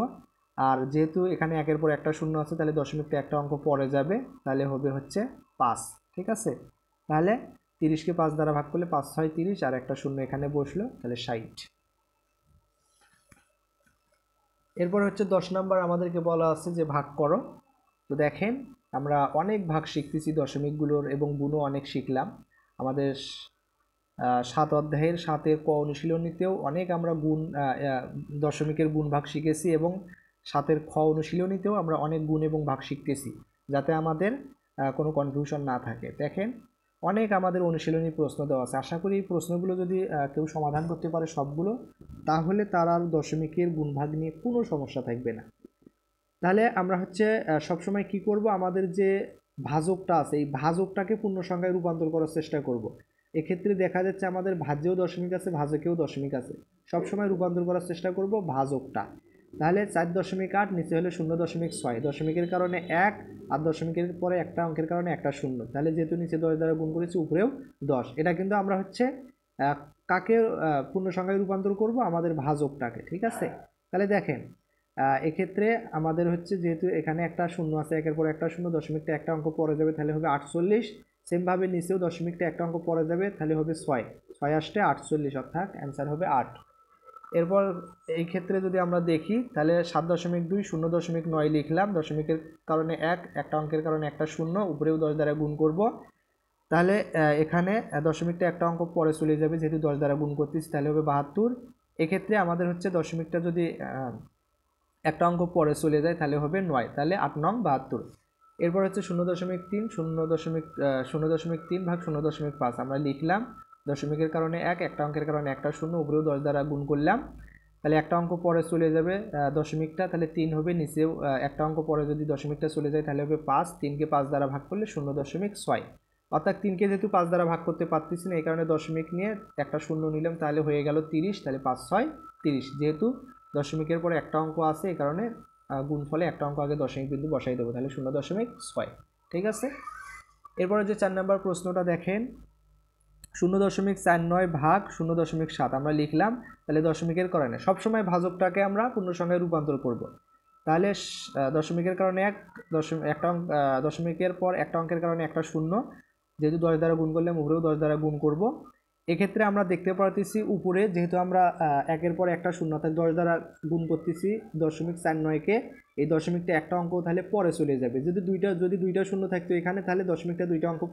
আর যেহেতু এখানে 1-এর পর একটা শূন্য আছে তাহলে দশমিকটা একটা অঙ্ক পরে যাবে, তাহলে হবে হচ্ছে 5। ঠিক আছে, তাহলে 30কে 5 দ্বারা ভাগ করলে 5 6 30, আর একটা শূন্য এখানে বসলো, তাহলে 60। এরপর হচ্ছে 10 নম্বর আমাদেরকে বলা আছে যে ভাগ করো। তো দেখেন আমরা অনেক ভাগ শিখতেছি দশমিকগুলোর, এবং গুণও অনেক শিখলাম। আমাদের 7 অধ্যায়ের 7-এর ক অনুশীলনীতেও অনেক আমরা দশমিকের গুণ ভাগ শিখেছি, এবং 7-এর খ অনুশীলনীতেও আমরা অনেক গুণ এবং ভাগ শিখতেছি, যাতে আমাদের কোনো কনফিউশন না থাকে। দেখেন অনেক আমাদের অনুশীলনী প্রশ্ন দেওয়া আছে, আশা করি এই প্রশ্নগুলো যদি কেউ সমাধান করতে পারে সবগুলো, তাহলে তার আর দশমিকের গুণ ভাগ নিয়ে কোনো সমস্যা থাকবে না। তাহলে আমরা হচ্ছে সবসময় কি করব, আমাদের যে ভাজকটা আছে এই ভাজকটাকে পূর্ণ সংখ্যায় রূপান্তর করার চেষ্টা করব। এক্ষেত্রে দেখা যাচ্ছে আমাদের ভাজ্যেও দশমিক আছে, ভাজকেও দশমিক আছে, সবসময় রূপান্তর করার চেষ্টা করব ভাজকটা। তাহলে 4.8 নিচে হলে 0.6, দশমিকের কারণে 1 আর দশমিকের পরে একটা অঙ্কের কারণে একটা শূন্য, তাহলে যেহেতু নিচে 10 দ্বারা গুণ করেছি উপরেও 10, এটা কিন্তু আমরা হচ্ছে কাকে পূর্ণ সংখ্যায় রূপান্তর করব, আমাদের ভাজকটাকে। ঠিক আছে, তাহলে দেখেন এক্ষেত্রে আমাদের হচ্ছে যেহেতু এখানে একটা শূন্য আছে, 1-এর পর একটা শূন্য, দশমিকটা একটা অঙ্ক পরে যাবে, তাহলে হবে 48। সেমভাবে নিচেও দশমিকটা একটা অঙ্ক পরে যাবে, তাহলে হবে 6, 6 আসতে 48, অর্থাৎ অ্যান্সার হবে 8। এরপর এই ক্ষেত্রে যদি আমরা দেখি তাহলে 7.2 0.9 লিখলাম, দশমিকের কারণে 1, একটা অঙ্কের কারণে একটা শূন্য, উপরেও 10 দ্বারা গুণ করব। তাহলে এখানে দশমিকটা একটা অঙ্ক পরে চলে যাবে, যেহেতু 10 দ্বারা গুণ করতেছি, তাহলে হবে 72। এক্ষেত্রে আমাদের হচ্ছে দশমিকটা যদি একটা অঙ্ক পরে চলে যায় তাহলে হবে 9, তাহলে 8 নং 72। এরপর হচ্ছে 0.3 0.3 ভাগ 0.5 আমরা লিখলাম, দশমিকের কারণে 1, একটা অঙ্কের কারণে একটা শূন্য, উপরেও 10 দ্বারা গুণ করলাম, তাহলে একটা অঙ্ক পরে চলে যাবে দশমিকটা, তাহলে 3 হবে, নিচেও একটা অঙ্ক পরে যদি দশমিকটা চলে যায় তাহলে হবে 5, 3কে 5 দ্বারা ভাগ করলে 0.6, অর্থাৎ 3কে যেহেতু 5 দ্বারা ভাগ করতে পারতেছি না, এই কারণে দশমিক নিয়ে একটা শূন্য নিলাম, তাহলে হয়ে গেল 30, তাহলে 5 6 30। যেহেতু দশমিকের পরে একটা অঙ্ক আছে, এই কারণে গুণফলে একটা অঙ্ক আগে দশমিক বিন্দু বসাই দেবো, তাহলে 0.6। ঠিক আছে। এরপরে যে 4 নম্বর প্রশ্নটা দেখেন, 0.49 ভাগ 0.7 আমরা লিখলাম, তাহলে দশমিকের কারণে সবসময় ভাজকটাকে আমরা পূর্ণসংখ্যায় রূপান্তর করব। তাহলে দশমিকের কারণে দশমিকের পর একটা অঙ্কের কারণে একটা শূন্য, যেহেতু 10 দ্বারা গুণ করলে উপরেও 10 দ্বারা গুণ করব। এক্ষেত্রে আমরা দেখতে পারতেছি উপরে যেহেতু আমরা একের পর একটা শূন্য, তাহলে 10 দ্বারা গুণ করতেছি 0.49কে, এই দশমিকটা একটা অঙ্ক তাহলে পরে চলে যাবে। যদি দুইটা শূন্য থাকতো এখানে, তাহলে দশমিকটা দুইটা অঙ্ক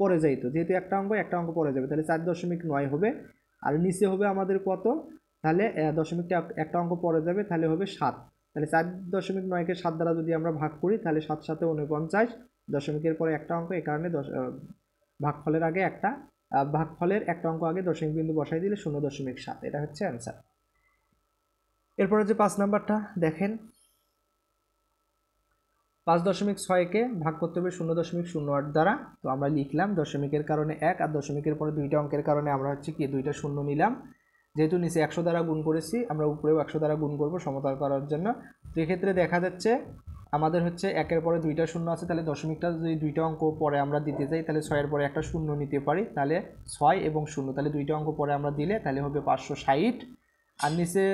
পরে যাইতো, যেহেতু একটা অঙ্ক পরে যাবে, তাহলে 4.9 হবে। আর নিচে হবে আমাদের কত, তাহলে দশমিকটা একটা অঙ্ক পরে যাবে, তাহলে হবে 7। তাহলে 4.9কে 7 দ্বারা যদি আমরা ভাগ করি, তাহলে 7 7 49, দশমিকের পরে একটা অঙ্ক, এই কারণে ভাগফলের একটা অঙ্ক আগে দশমিক বিন্দু বসাই দিলে 0.7, এটা হচ্ছে অ্যান্সার। এরপরে যে 5 নাম্বারটা দেখেন, 5.6কে ভাগ করতে হবে 0.08 দ্বারা, তো আমরা লিখলাম দশমিকের কারণে 1, আর দশমিকের পরে দুইটা অঙ্কের কারণে আমরা হচ্ছে কি দুইটা শূন্য নিলাম, যেহেতু নিচে 100 দ্বারা গুণ করেছি, আমরা উপরেও 100 দ্বারা গুণ করব সমতল করার জন্য। তো এক্ষেত্রে দেখা যাচ্ছে আমাদের হচ্ছে একের পরে দুইটা শূন্য আছে, তাহলে দশমিকটা যদি দুইটা অঙ্ক পরে আমরা দিতে চাই, তাহলে 6-এর পরে একটা শূন্য নিতে পারি, তাহলে 6 এবং 0, তাহলে দুইটা অঙ্ক পরে আমরা দিলে তাহলে হবে 560। আর নিচে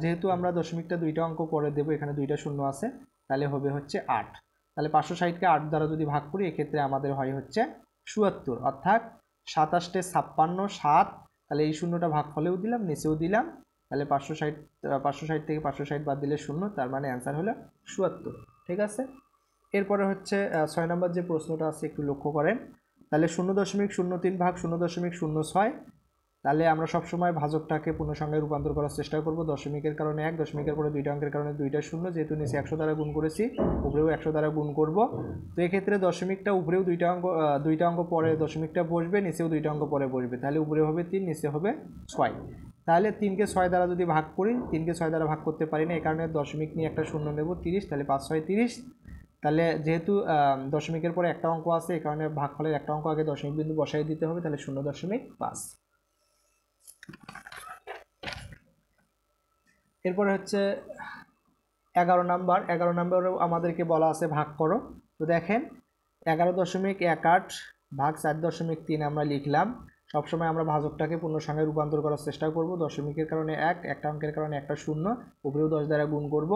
যেহেতু আমরা দশমিকটা দুইটা অঙ্ক পরে দেবো, এখানে দুইটা শূন্য আছে, তাহলে হবে হচ্ছে 8। তাহলে 560কে 8 দ্বারা যদি ভাগ করি, এক্ষেত্রে আমাদের হয় হচ্ছে 77, অর্থাৎ 27 56 7, তাহলে এই শূন্যটা ভাগফলেও দিলাম, নিচেও দিলাম, তাহলে 560 থেকে 560 বাদ দিলে 0, তার মানে অ্যান্সার হলো 77। ঠিক আছে। এরপরে হচ্ছে 6 নম্বর যে প্রশ্নটা আছে একটু লক্ষ্য করেন, তাহলে 0.03 ভাগ 0.06, তাহলে আমরা সবসময় ভাজকটাকে পূর্ণসংখ্যায় রূপান্তর করার চেষ্টা করব। দশমিকের কারণে 1, দশমিকের পরে দুইটা অঙ্কের কারণে দুইটা শূন্য, যেহেতু নিচে 100 দ্বারা গুণ করেছি, উপরেও 100 দ্বারা গুণ করব। তো এক্ষেত্রে দশমিকটা উপরেও দুইটা অঙ্ক পরে দশমিকটা বসবে, নিচেও দুইটা অঙ্ক পরে বসবে, তাহলে উপরে হবে 3, নিচে হবে 6। তাহলে 3কে 6 দ্বারা যদি ভাগ করি, 3কে 6 দ্বারা ভাগ করতে পারি না, এই কারণে দশমিক নিয়ে একটা শূন্য নেব, 30, তাহলে 5 6 30। তাহলে যেহেতু দশমিকের পরে একটা অঙ্ক আছে, এই কারণে ভাগফলের একটা অঙ্ক আগে দশমিক বিন্দু বসাই দিতে হবে, তাহলে 0.5। এরপরে হচ্ছে 11 নাম্বারেও আমাদেরকে বলা আছে ভাগ করো। তো দেখেন 11.18 ভাগ 4.3 আমরা লিখলাম, সবসময় আমরা ভাজকটাকে পূর্ণসংখ্যায় রূপান্তর করার চেষ্টা করব। দশমিকের কারণে 1, একটা অঙ্কের কারণে একটা শূন্য, উপরেও 10 দ্বারা গুণ করব।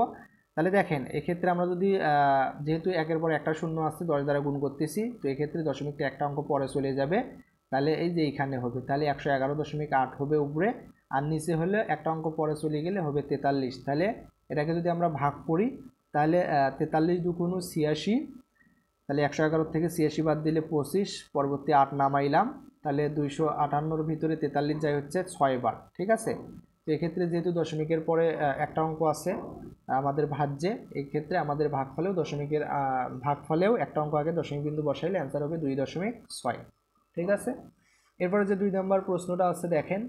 তাহলে দেখেন এক্ষেত্রে আমরা যদি যেহেতু একের পর একটা শূন্য আসছে, 10 দ্বারা গুণ করতেছি, তো এক্ষেত্রে দশমিকটা একটা অঙ্ক পরে চলে যাবে, তাহলে এই যে এইখানে হবে, তাহলে 111.8 হবে উপরে, আর নিচে হলে একটা অঙ্ক পরে চলে গেলে হবে 43। তাহলে এটাকে যদি আমরা ভাগ করি, তাহলে 43 দুগুণ 86, তাহলে 111 থেকে 86 বাদ দিলে 25, পরবর্তী 8 নামাইলাম, তাহলে 258-র ভিতরে 43 যায় হচ্ছে 6 বার। ঠিক আছে। তো এক্ষেত্রে যেহেতু দশমিকের পরে একটা অঙ্ক আছে আমাদের ভাজ্যে, এক্ষেত্রে আমাদের ভাগফলেও একটা অঙ্ক আগে দশমিক বিন্দু বসাইলে অ্যান্সার হবে 2.6। ঠিক আছে। এরপরে যে 2 নম্বর প্রশ্নটা আছে দেখেন,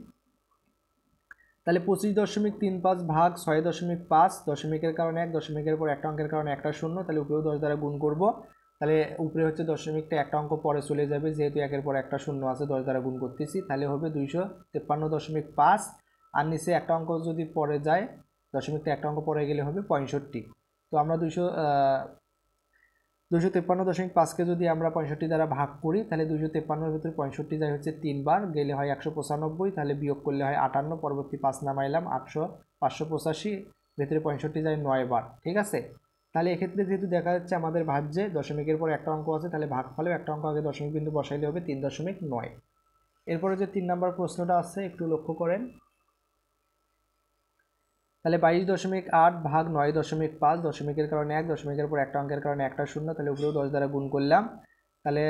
তাহলে 25.35 ভাগ 6.5, দশমিকের কারণে 1, দশমিকের পর একটা অঙ্কের কারণে একটা শূন্য, তাহলে উপরেও 10 দ্বারা গুণ করব। তাহলে উপরে হচ্ছে দশমিকটা একটা অঙ্ক পরে চলে যাবে, যেহেতু একের পর একটা শূন্য আছে, 10 দ্বারা গুণ করতেছি, তাহলে হবে 253.5, আর নিচে একটা অঙ্ক যদি পরে যায়, দশমিকটা একটা অঙ্ক পরে গেলে হবে 65। তো আমরা 253.5কে যদি আমরা 65 দ্বারা ভাগ করি, তাহলে 253-এর ভিতরে 65 যায় হচ্ছে 3 বার, গেলে হয় 195, তাহলে বিয়োগ করলে হয় 58, পরবর্তী 5 নামাইলাম, 585, ভিতরে 65 যায় 9 বার। ঠিক আছে। তাহলে এক্ষেত্রে যেহেতু দেখা যাচ্ছে আমাদের ভাজ্যে দশমিকের পর একটা অঙ্ক আছে, তাহলে ভাগফলেও একটা অঙ্ক আগে দশমিক বিন্দু বসাইলে হবে 3.9। এরপরে যে 3 নম্বর প্রশ্নটা আছে একটু লক্ষ্য করেন। তাহলে 22.8 ভাগ 9.5, দশমিকের কারণে 1, দশমিকের পর একটা অঙ্কের কারণে একটা শূন্য, তাহলে উপরেও 10 দ্বারা গুণ করলাম। তাহলে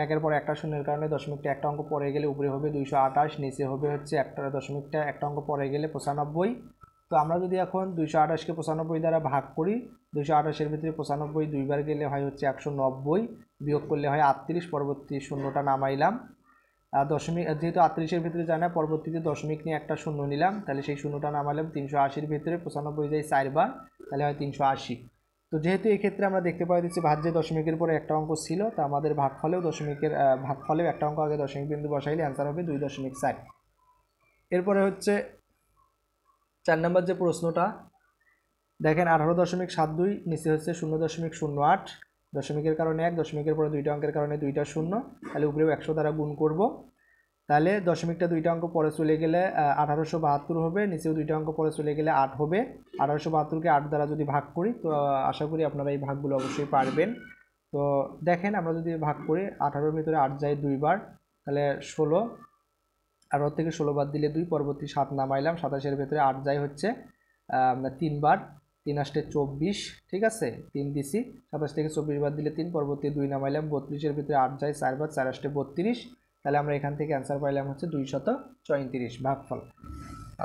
একের পর একটা শূন্যের কারণে দশমিকটা একটা অঙ্ক পরে গেলে উপরে হবে 228, নিচে হবে হচ্ছে একটা দশমিকটা একটা অঙ্ক পরে গেলে 95। তো আমরা যদি এখন 228কে 95 দ্বারা ভাগ করি, 228-এর ভিতরে 95 দুইবার গেলে হয় হচ্ছে 190, বিয়োগ করলে হয় 38, পরবর্তী শূন্যটা নামাইলাম। দশমিক যেহেতু 38-এর ভিতরে যায় না, পরবর্তীতে দশমিক নিয়ে একটা শূন্য নিলাম, তাহলে সেই শূন্যটা নামালাম। 380-র ভিতরে 95 যায় 4 বার, তাহলে হয় 380। তো যেহেতু এই ক্ষেত্রে আমরা দেখতে পাই দিচ্ছি ভাজ্যে দশমিকের পরে একটা অঙ্ক ছিল, তো আমাদের ভাগফলেও একটা অঙ্ক আগে দশমিক বিন্দু বসাইলে অ্যান্সার হবে 2.4। এরপরে হচ্ছে 4 নম্বর যে প্রশ্নটা দেখেন, 18.72, নিচে হচ্ছে 0.08, দশমিকের কারণে 1, দশমিকের পরে দুইটা অঙ্কের কারণে দুইটা শূন্য, তাহলে উপরেও 100 দ্বারা গুণ করব। তাহলে দশমিকটা দুইটা অঙ্ক পরে চলে গেলে 1872 হবে, নিচেও দুইটা অঙ্ক পরে চলে গেলে 8 হবে। 1872কে 8 দ্বারা যদি ভাগ করি, তো আশা করি আপনারা এই ভাগগুলো অবশ্যই পারবেন। তো দেখেন, আমরা যদি ভাগ করি, 18-এর ভিতরে 8 যায় দুইবার, তাহলে 16, 18 থেকে 16 বাদ দিলে 2, পরবর্তী 7 নামাইলাম। 27-এর ভিতরে 8 যায় হচ্ছে 3 বার, 3 আসতে 24, ঠিক আছে, 3 দিছি। 27 থেকে 24 বাদ দিলে 3, পরবর্তী 2 নামাইলাম। 32-এর ভিতরে 8 যায় 4 বার, 4 আসতে 32, তাহলে আমরা এখান থেকে অ্যান্সার পাইলাম হচ্ছে 234 ভাগফল।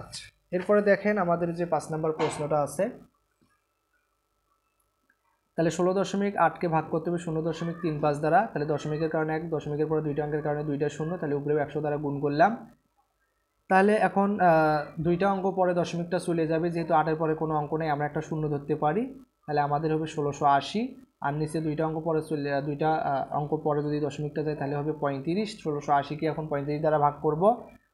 আচ্ছা, এরপরে দেখেন আমাদের যে 5 নম্বর প্রশ্নটা আছে, তাহলে 16.8কে ভাগ করতে হবে 0.35 দ্বারা, তাহলে দশমিকের কারণে 1, দশমিকের পরে দুইটা অঙ্কের কারণে দুইটা শূন্য, তাহলে উপরেও 100 দ্বারা গুণ করলাম। তাহলে এখন দুইটা অঙ্ক পরে দশমিকটা চলে যাবে, যেহেতু 8-এর পরে কোনো অঙ্ক নেই, আমরা একটা শূন্য ধরতে পারি, তাহলে আমাদের হবে 1680। আর নিচে দুইটা অঙ্ক পরে যদি দশমিকটা যায়, তাহলে হবে 35। 1680কে এখন 35 দ্বারা ভাগ করব,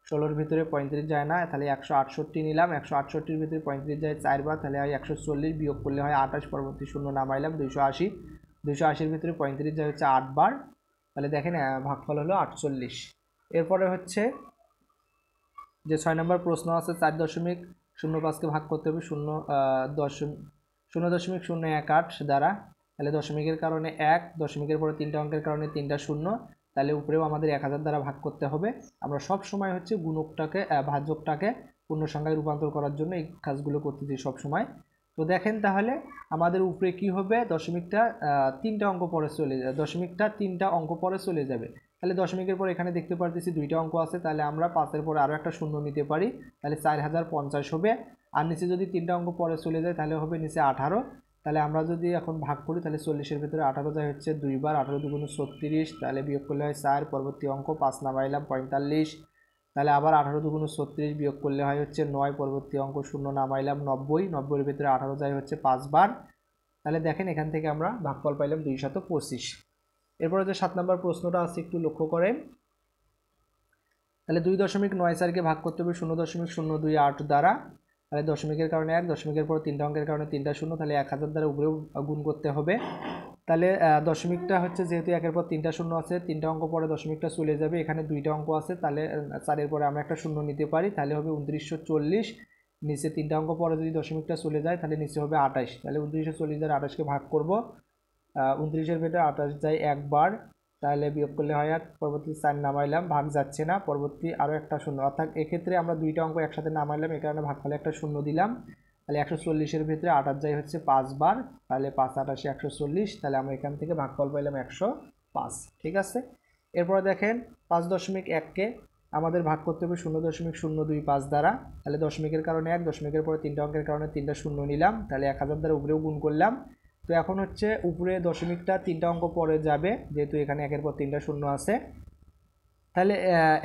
16-র ভিতরে 35 যায় না, তাহলে 168 নিলাম। 168-র ভিতরে 35 যায় 4 বার, তাহলে হয় 140, বিয়োগ করলে হয় 28, পরবর্তী শূন্য নামাইলাম। 280, 280-র ভিতরে 35 যায় হচ্ছে 8 বার, তাহলে দেখেন ভাগফল হলো 48। এরপরে হচ্ছে যে 6 নম্বর প্রশ্ন আছে, 4.05কে ভাগ করতে হবে 0.018 দ্বারা, তাহলে দশমিকের কারণে 1, দশমিকের পরে তিনটা অঙ্কের কারণে তিনটা শূন্য, তাহলে উপরেও আমাদের 1000 দ্বারা ভাগ করতে হবে। আমরা সব সময় হচ্ছে গুণকটাকে ভাজ্যকটাকে পূর্ণ সংখ্যায় রূপান্তর করার জন্য এই কাজগুলো করতেছি সব সময়। তো দেখেন, তাহলে আমাদের উপরে কি হবে, দশমিকটা তিনটা অঙ্ক পরে চলে যাবে। তাহলে দশমিকের পর এখানে দেখতে পারতেছি দুইটা অঙ্ক আছে, তাহলে আমরা 5-এর পরে আরও একটা শূন্য নিতে পারি, তাহলে 4050 হবে। আর নিচে যদি তিনটা অঙ্ক পরে চলে যায়, তাহলে হবে নিচে 18। তাহলে আমরা যদি এখন ভাগ করি, তাহলে 40-এর ভিতরে 18 যায় হচ্ছে দুইবার, 18 দুগুণ 36, তাহলে বিয়োগ করলে হয় 4, পরবর্তী অঙ্ক 5 নামাইলাম 45, তাহলে আবার 18 দুগুণ 36, বিয়োগ করলে হয় হচ্ছে 9, পরবর্তী অঙ্ক শূন্য নামাইলাম 90, 90-এর ভিতরে 18 যায় হচ্ছে 5 বার, তাহলে দেখেন এখান থেকে আমরা ভাগফল পাইলাম 225। এরপরে যে 7 নম্বর প্রশ্নটা আছে একটু লক্ষ্য করেন। তাহলে 2.94কে ভাগ করতে হবে 0.028 দ্বারা, তাহলে দশমিকের কারণে 1, দশমিকের পর তিনটা অঙ্কের কারণে তিনটা শূন্য, তাহলে 1000 দ্বারা উপরেও গুণ করতে হবে। তাহলে দশমিকটা হচ্ছে যেহেতু 1-এর পর তিনটা শূন্য আছে, তিনটা অঙ্ক পরে দশমিকটা চলে যাবে, এখানে দুইটা অঙ্ক আছে, তাহলে 4-এর পরে আমরা একটা শূন্য নিতে পারি, তাহলে হবে 2940। নিচে তিনটা অঙ্ক পরে যদি দশমিকটা চলে যায়, তাহলে নিচে হবে 28, তাহলে 2940 দ্বারা 28কে ভাগ করব। 29-এর ভিতরে 28 যায় একবার, তাহলে বিয়োগ করলে হয় 8, পরবর্তী 4 নামাইলাম, ভাগ যাচ্ছে না, পরবর্তী আরও একটা শূন্য, অর্থাৎ এক্ষেত্রে আমরা দুইটা অঙ্ক একসাথে নামাইলাম, এই কারণে ভাগফলে একটা শূন্য দিলাম। তাহলে 140-এর ভিতরে 28 যায় হচ্ছে 5 বার, তাহলে 5 28 140, তাহলে আমরা এখান থেকে ভাগফল পাইলাম 105, ঠিক আছে। এরপরে দেখেন 5.1কে আমাদের ভাগ করতে হবে 0.025 দ্বারা, তাহলে দশমিকের কারণে 1, দশমিকের পরে তিনটা অঙ্কের কারণে তিনটা শূন্য নিলাম, তাহলে 1000 দ্বারা উপরেও গুণ করলাম। তো এখন হচ্ছে উপরে দশমিকটা তিনটা অঙ্ক পরে যাবে, যেহেতু এখানে 1-এর পর তিনটা শূন্য আছে, তাহলে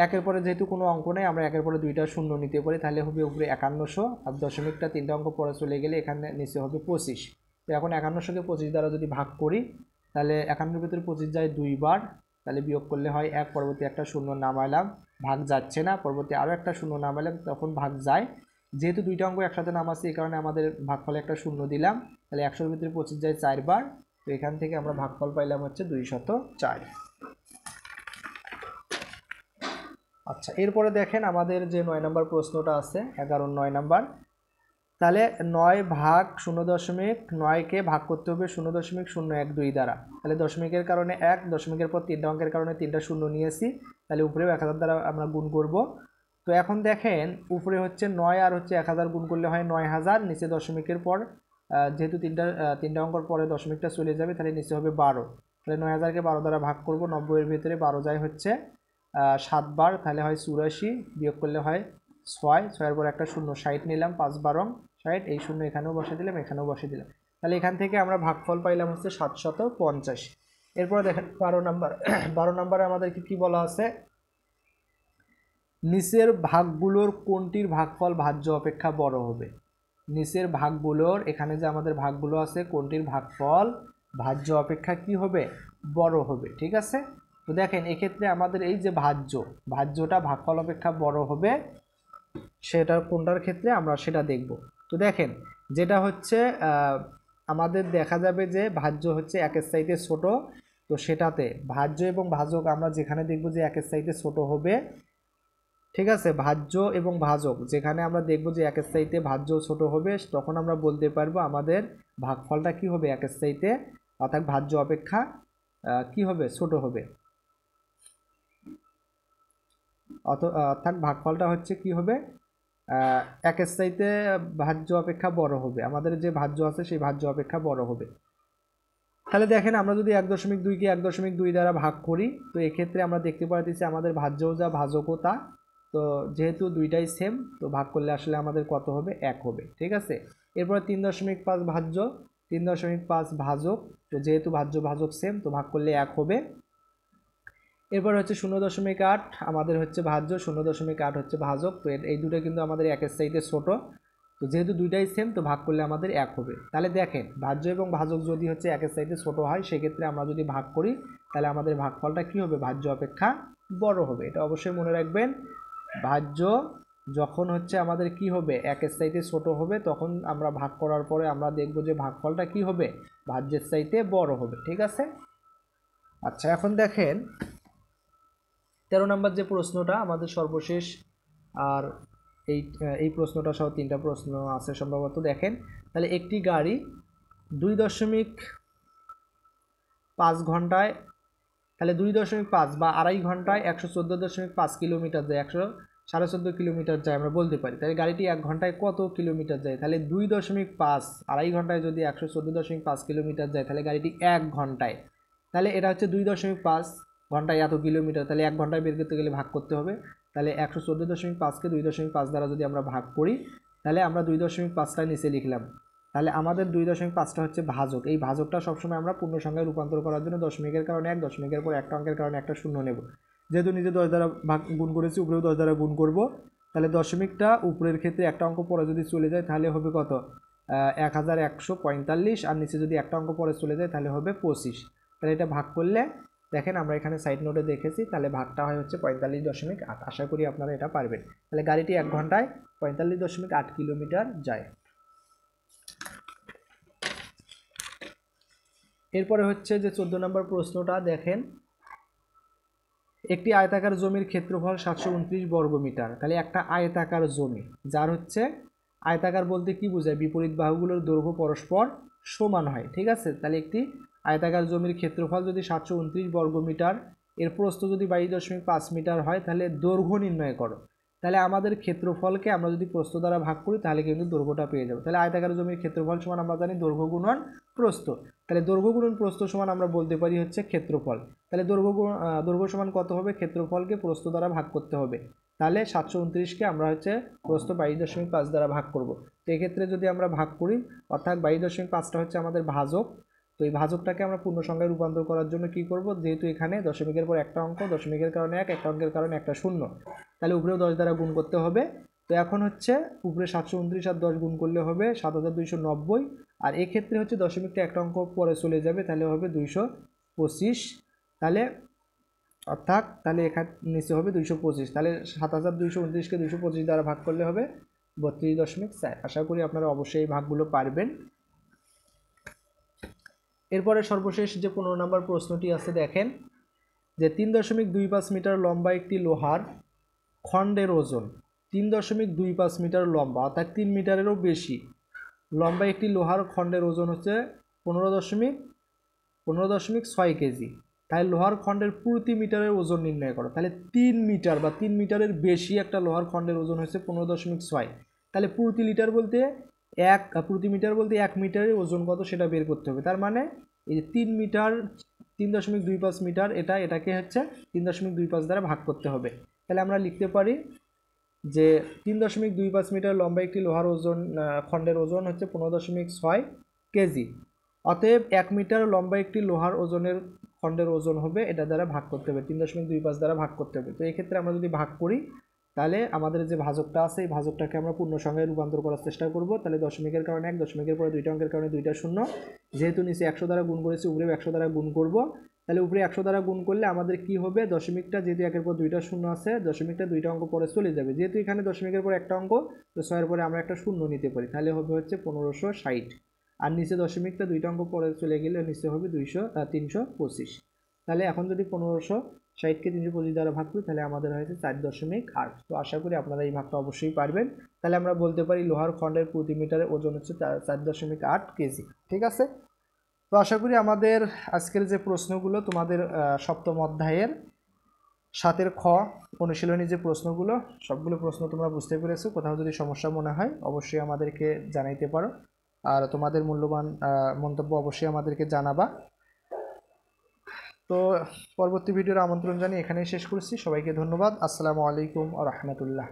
1-এর পরে যেহেতু কোনো অঙ্ক নেই, আমরা 1-এর পরে দুইটা শূন্য নিতে পারি, তাহলে হবে উপরে 5100, আর দশমিকটা তিনটা অঙ্ক পরে চলে গেলে এখানে নিচে হবে 25। তো এখন 5100কে 25 দ্বারা যদি ভাগ করি, তাহলে 51-এর ভিতরে 25 যায় দুইবার, তাহলে বিয়োগ করলে হয় 1, পরবর্তী একটা শূন্য নামাইলাম, ভাগ যাচ্ছে না, পরবর্তী আরও একটা শূন্য নামাইলাম, তখন ভাগ যায়। যেহেতু দুইটা অঙ্ক একসাথে নামাচ্ছে, এই কারণে আমাদের ভাগফলে একটা শূন্য দিলাম, তাহলে 100-এর ভিতরে 25 যায় 4 বার, তো এখান থেকে আমরা ভাগফল পাইলাম হচ্ছে 204। আচ্ছা, এরপরে দেখেন আমাদের যে 9 নম্বর প্রশ্নটা আছে, 11 9 নম্বর, তাহলে 9 ভাগ 0.9কে ভাগ করতে হবে 0.012 দ্বারা। তাহলে দশমিকের কারণে 1, দশমিকের পর 3টা অঙ্কের কারণে 3টা শূন্য নিয়েছি, তাহলে উপরেও 1000 দ্বারা আমরা গুণ করব। তো এখন দেখেন উপরে হচ্ছে 9 আর হচ্ছে 1000 গুণ করলে হয় 9000, নিচে দশমিকের পর যেহেতু তিনটা অঙ্কের পরে দশমিকটা চলে যাবে, তাহলে নিচে হবে 12। তাহলে 9000কে 12 দ্বারা ভাগ করব, 90 এর ভিতরে 12 যায় হচ্ছে 7 বার, তাহলে হয় 84, বিয়োগ করলে হয় 6, 6 এর পর একটা শূন্য, 60 নিলাম, 5 12 60, এই শূন্য এখানেও বসে দিলাম, এখানেও বসে দিলাম। তাহলে এখান থেকে আমরা ভাগফল পাইলাম হচ্ছে 750। এরপরে দেখেন 12 নাম্বার 12 নাম্বারে আমাদেরকে কি বলা আছে, নিচের ভাগগুলোর কোনটির ভাগফল ভাজ্য অপেক্ষা বড় হবে। নিচের ভাগগুলোর, এখানে যে আমাদের ভাগগুলো আছে, কোনটির ভাগফল ভাজ্য অপেক্ষা কি হবে, বড় হবে। ঠিক আছে, তো দেখেন এক্ষেত্রে আমাদের এই যে ভাজ্যটা ভাগফল অপেক্ষা বড় হবে, সেটা কোনটার ক্ষেত্রে আমরা সেটা দেখব। তো দেখেন যেটা হচ্ছে আমাদের দেখা যাবে যে ভাজ্য হচ্ছে একের চাইতে ছোট, তো সেটাতে ভাজ্য এবং ভাজক আমরা যেখানে দেখব যে একের চাইতে ছোট হবে, ঠিক আছে, ভাজ্য এবং ভাজক যেখানে আমরা দেখব যে একের চাইতে ভাজ্য ছোট হবে, তখন আমরা বলতে পারবো আমাদের ভাগফলটা কি হবে, একের চাইতে, অর্থাৎ ভাজ্য অপেক্ষা কি হবে, ছোট হবে। অর্থাৎ ভাগফলটা হচ্ছে কি হবে, একের চাইতে ভাজ্য অপেক্ষা বড় হবে, আমাদের যে ভাজ্য আছে সেই ভাজ্য অপেক্ষা বড় হবে। তাহলে দেখেন আমরা যদি 1.2কে 1.2 দ্বারা ভাগ করি, তো এক্ষেত্রে আমরা দেখতে পাচ্ছি আমাদের ভাজ্যও যা ভাজকও তা, তো যেহেতু দুইটাই সেম, তো ভাগ করলে আসলে আমাদের কত হবে, 1 হবে। ঠিক আছে, এরপরে 3.5 ভাজ্য, 3.5 ভাজক, তো যেহেতু ভাজ্য ভাজক সেম, তো ভাগ করলে 1 হবে। এরপর হচ্ছে 0.8 আমাদের হচ্ছে ভাজ্য, 0.8 হচ্ছে ভাজক, তো এই দুটো কিন্তু আমাদের একের চাইতে ছোট, তো যেহেতু দুইটাই সেম, তো ভাগ করলে আমাদের 1 হবে। তাহলে দেখেন ভাজ্য এবং ভাজক যদি হচ্ছে একের চাইতে ছোট হয়, সেক্ষেত্রে আমরা যদি ভাগ করি, তাহলে আমাদের ভাগফলটা কি হবে, ভাজ্য অপেক্ষা বড় হবে। এটা অবশ্যই মনে রাখবেন, ভাজ্য যখন হচ্ছে আমাদের কি হবে, একের চাইতে ছোট হবে, তখন আমরা ভাগ করার পরে আমরা দেখব যে ভাগফলটা কি হবে, ভাজ্যের চাইতে বড় হবে। ঠিক আছে, আচ্ছা এখন দেখেন 13 নম্বর যে প্রশ্নটা আমাদের সর্বশেষ, আর এই প্রশ্নটা সহ 3টা প্রশ্ন আছে সম্ভবত। দেখেন তাহলে একটি গাড়ি 2.5 ঘন্টায়, তাহলে 2.5 বা আড়াই ঘন্টায় 114.5 কিলোমিটার যায়, 114.5 কিলোমিটার যায় আমরা বলতে পারি। তাহলে গাড়িটি 1 ঘন্টায় কত কিলোমিটার যায়, তাহলে 2.5, আড়াই ঘন্টায় যদি 114.5 কিলোমিটার যায়, তাহলে গাড়িটি 1 ঘন্টায়, তাহলে এটা হচ্ছে 2.5 ঘন্টায় এত কিলোমিটার, তাহলে 1 ঘন্টায় বের করতে গেলে ভাগ করতে হবে। তাহলে 114.5কে 2.5 দ্বারা যদি আমরা ভাগ করি, তাহলে আমরা 2.5টা নিচে লিখলাম। তাহলে আমাদের 2.5টা হচ্ছে ভাজক, এই ভাজকটা সবসময় আমরা পূর্ণ সংখ্যায় রূপান্তর করার জন্য দশমিকের কারণে 1, দশমিকের পর একটা অঙ্কের কারণে একটা শূন্য নেব। যেহেতু নিজে 10 দ্বারা ভাগ গুণ করেছি, উপরেও 10 দ্বারা গুণ করব। তাহলে দশমিকটা উপরের ক্ষেত্রে একটা অঙ্ক পরে যদি চলে যায়, তাহলে হবে কত, 1145, আর নিচে যদি একটা অঙ্ক পরে চলে যায়, তাহলে হবে 25। তাহলে এটা ভাগ করলে দেখেন আমরা এখানে সাইড নোটে দেখেছি, তাহলে ভাগটা হয় হচ্ছে 45.8। আশা করি আপনারা এটা পারবেন। তাহলে গাড়িটি 1 ঘন্টায় 45.8 কিলোমিটার যায়। এরপরে হচ্ছে যে 14 নম্বর প্রশ্নটা দেখেন, একটি আয়তাকার জমির ক্ষেত্রফল 729 বর্গমিটার। তাহলে একটা আয়তাকার জমি, যার হচ্ছে আয়তাকার বলতে কি বোঝায়, বিপরীত বাহুগুলোর দৈর্ঘ্য পরস্পর সমান হয়। ঠিক আছে, তাহলে একটি আয়তাকার জমির ক্ষেত্রফল যদি 729 বর্গমিটার, এর প্রস্থ যদি 22.5 মিটার হয়, তাহলে দৈর্ঘ্য নির্ণয় করো। তাহলে আমাদের ক্ষেত্রফলকে আমরা যদি প্রস্থ দ্বারা ভাগ করি, তাহলে কিন্তু দৈর্ঘ্যটা পেয়ে যাবো। তাহলে আয়তাকার জমির ক্ষেত্রফল সমান আমরা জানি দৈর্ঘ্য গুণন প্রস্থ। তাহলে দৈর্ঘ্য গুণন প্রস্থ সমান আমরা বলতে পারি হচ্ছে ক্ষেত্রফল। তাহলে দৈর্ঘ্য সমান কত হবে, ক্ষেত্রফলকে প্রস্থ দ্বারা ভাগ করতে হবে। তাহলে 729কে আমরা হচ্ছে প্রস্থ 22.5 দ্বারা ভাগ করব। তো এক্ষেত্রে যদি আমরা ভাগ করি, অর্থাৎ 22.5টা হচ্ছে আমাদের ভাজক, তো এই ভাজকটাকে আমরা পূর্ণ সংখ্যায় রূপান্তর করার জন্য কি করব, যেহেতু এখানে দশমিকের পর একটা অঙ্ক, দশমিকের কারণে 1, একটা অঙ্কের কারণে একটা শূন্য, তাহলে উপরেও 10 দ্বারা গুণ করতে হবে। তো এখন হচ্ছে উপরে 729 আর 10 গুণ করলে হবে 7290, আর এক্ষেত্রে হচ্ছে দশমিকটা একটা অঙ্ক পরে চলে যাবে, তাহলে হবে 225। তাহলে অর্থাৎ তাহলে এখানে নিচে হবে 225, তাহলে 7229কে 225 দ্বারা ভাগ করলে হবে 32.4। আশা করি আপনারা অবশ্যই এই ভাগগুলো পারবেন। এরপরে সর্বশেষ যে 15 নম্বর প্রশ্নটি আছে দেখেন, যে 3.25 মিটার লম্বা একটি লোহার খণ্ডের ওজন 3.25 মিটার লম্বা, অর্থাৎ 3 মিটারেরও বেশি লম্বা একটি লোহার খণ্ডের ওজন হচ্ছে 15.6 কেজি। তাহলে লোহার খণ্ডের প্রতি মিটারের ওজন নির্ণয় করো। তাহলে 3 মিটার বা 3 মিটারের বেশি একটা লোহার খণ্ডের ওজন হচ্ছে 15.6। তাহলে প্রতি লিটার বলতে প্রতি মিটার বলতে 1 মিটারের ওজন কত সেটা বের করতে হবে। তার মানে এই যে 3 মিটার 3.25 মিটার এটাকে হচ্ছে 3.25 দ্বারা ভাগ করতে হবে। তাহলে আমরা লিখতে পারি যে 3.25 মিটার লম্বা একটি লোহার ওজন খণ্ডের ওজন হচ্ছে 15.6 কেজি। অতএব 1 মিটার লম্বা একটি লোহার ওজনের খণ্ডের ওজন হবে এটা দ্বারা ভাগ করতে হবে, 3.25 দ্বারা ভাগ করতে হবে। তো এই ক্ষেত্রে আমরা যদি ভাগ করি তাহলে আমাদের যে ভাজকটা আছে এই ভাজকটাকে আমরা পূর্ণ সংখ্যায় রূপান্তর করার চেষ্টা করব। তাহলে দশমিকের কারণে 1, দশমিকের পরে দুইটা অঙ্কের কারণে দুইটা শূন্য, যেহেতু নিচে 100 দ্বারা গুণ করেছি উপরেও 100 দ্বারা গুণ করব। তাহলে উপরে 100 দ্বারা গুণ করলে আমাদের কি হবে, দশমিকটা যেহেতু একের পর দুইটা শূন্য আছে, দশমিকটা দুইটা অঙ্ক পরে চলে যাবে। যেহেতু এখানে দশমিকের পর একটা অঙ্ক, তো 6 এর পরে আমরা একটা শূন্য নিতে পারি, তাহলে হবে হচ্ছে 1560। আর নিচে দশমিকটা দুইটা অঙ্ক পরে চলে গেলে নিচে হবে 325। তাহলে এখন যদি 1560কে 325 দ্বারা ভাগ করি তাহলে আমাদের হয়েছে 4.8। তো আশা করি আপনারা এই ভাগটা অবশ্যই পারবেন। তাহলে আমরা বলতে পারি লোহার খণ্ডের প্রতি মিটারের ওজন হচ্ছে 4.8 কেজি। ঠিক আছে। তো আশা করি আমাদের আজকের যে প্রশ্নগুলো তোমাদের সপ্তম অধ্যায়ের 7-এর খ অনুশীলনী যে প্রশ্নগুলো, সবগুলো প্রশ্ন তোমরা বুঝতে পেরেছো। কোথাও যদি সমস্যা মনে হয় অবশ্যই আমাদেরকে জানাইতে পারো, আর তোমাদের মূল্যবান মন্তব্য অবশ্যই আমাদেরকে জানাবা। তো পরবর্তী ভিডিওর আমন্ত্রণ জানিয়ে এখানেই শেষ করছি। সবাইকে ধন্যবাদ। আসসালামু আলাইকুম ওয়া রাহমাতুল্লাহ।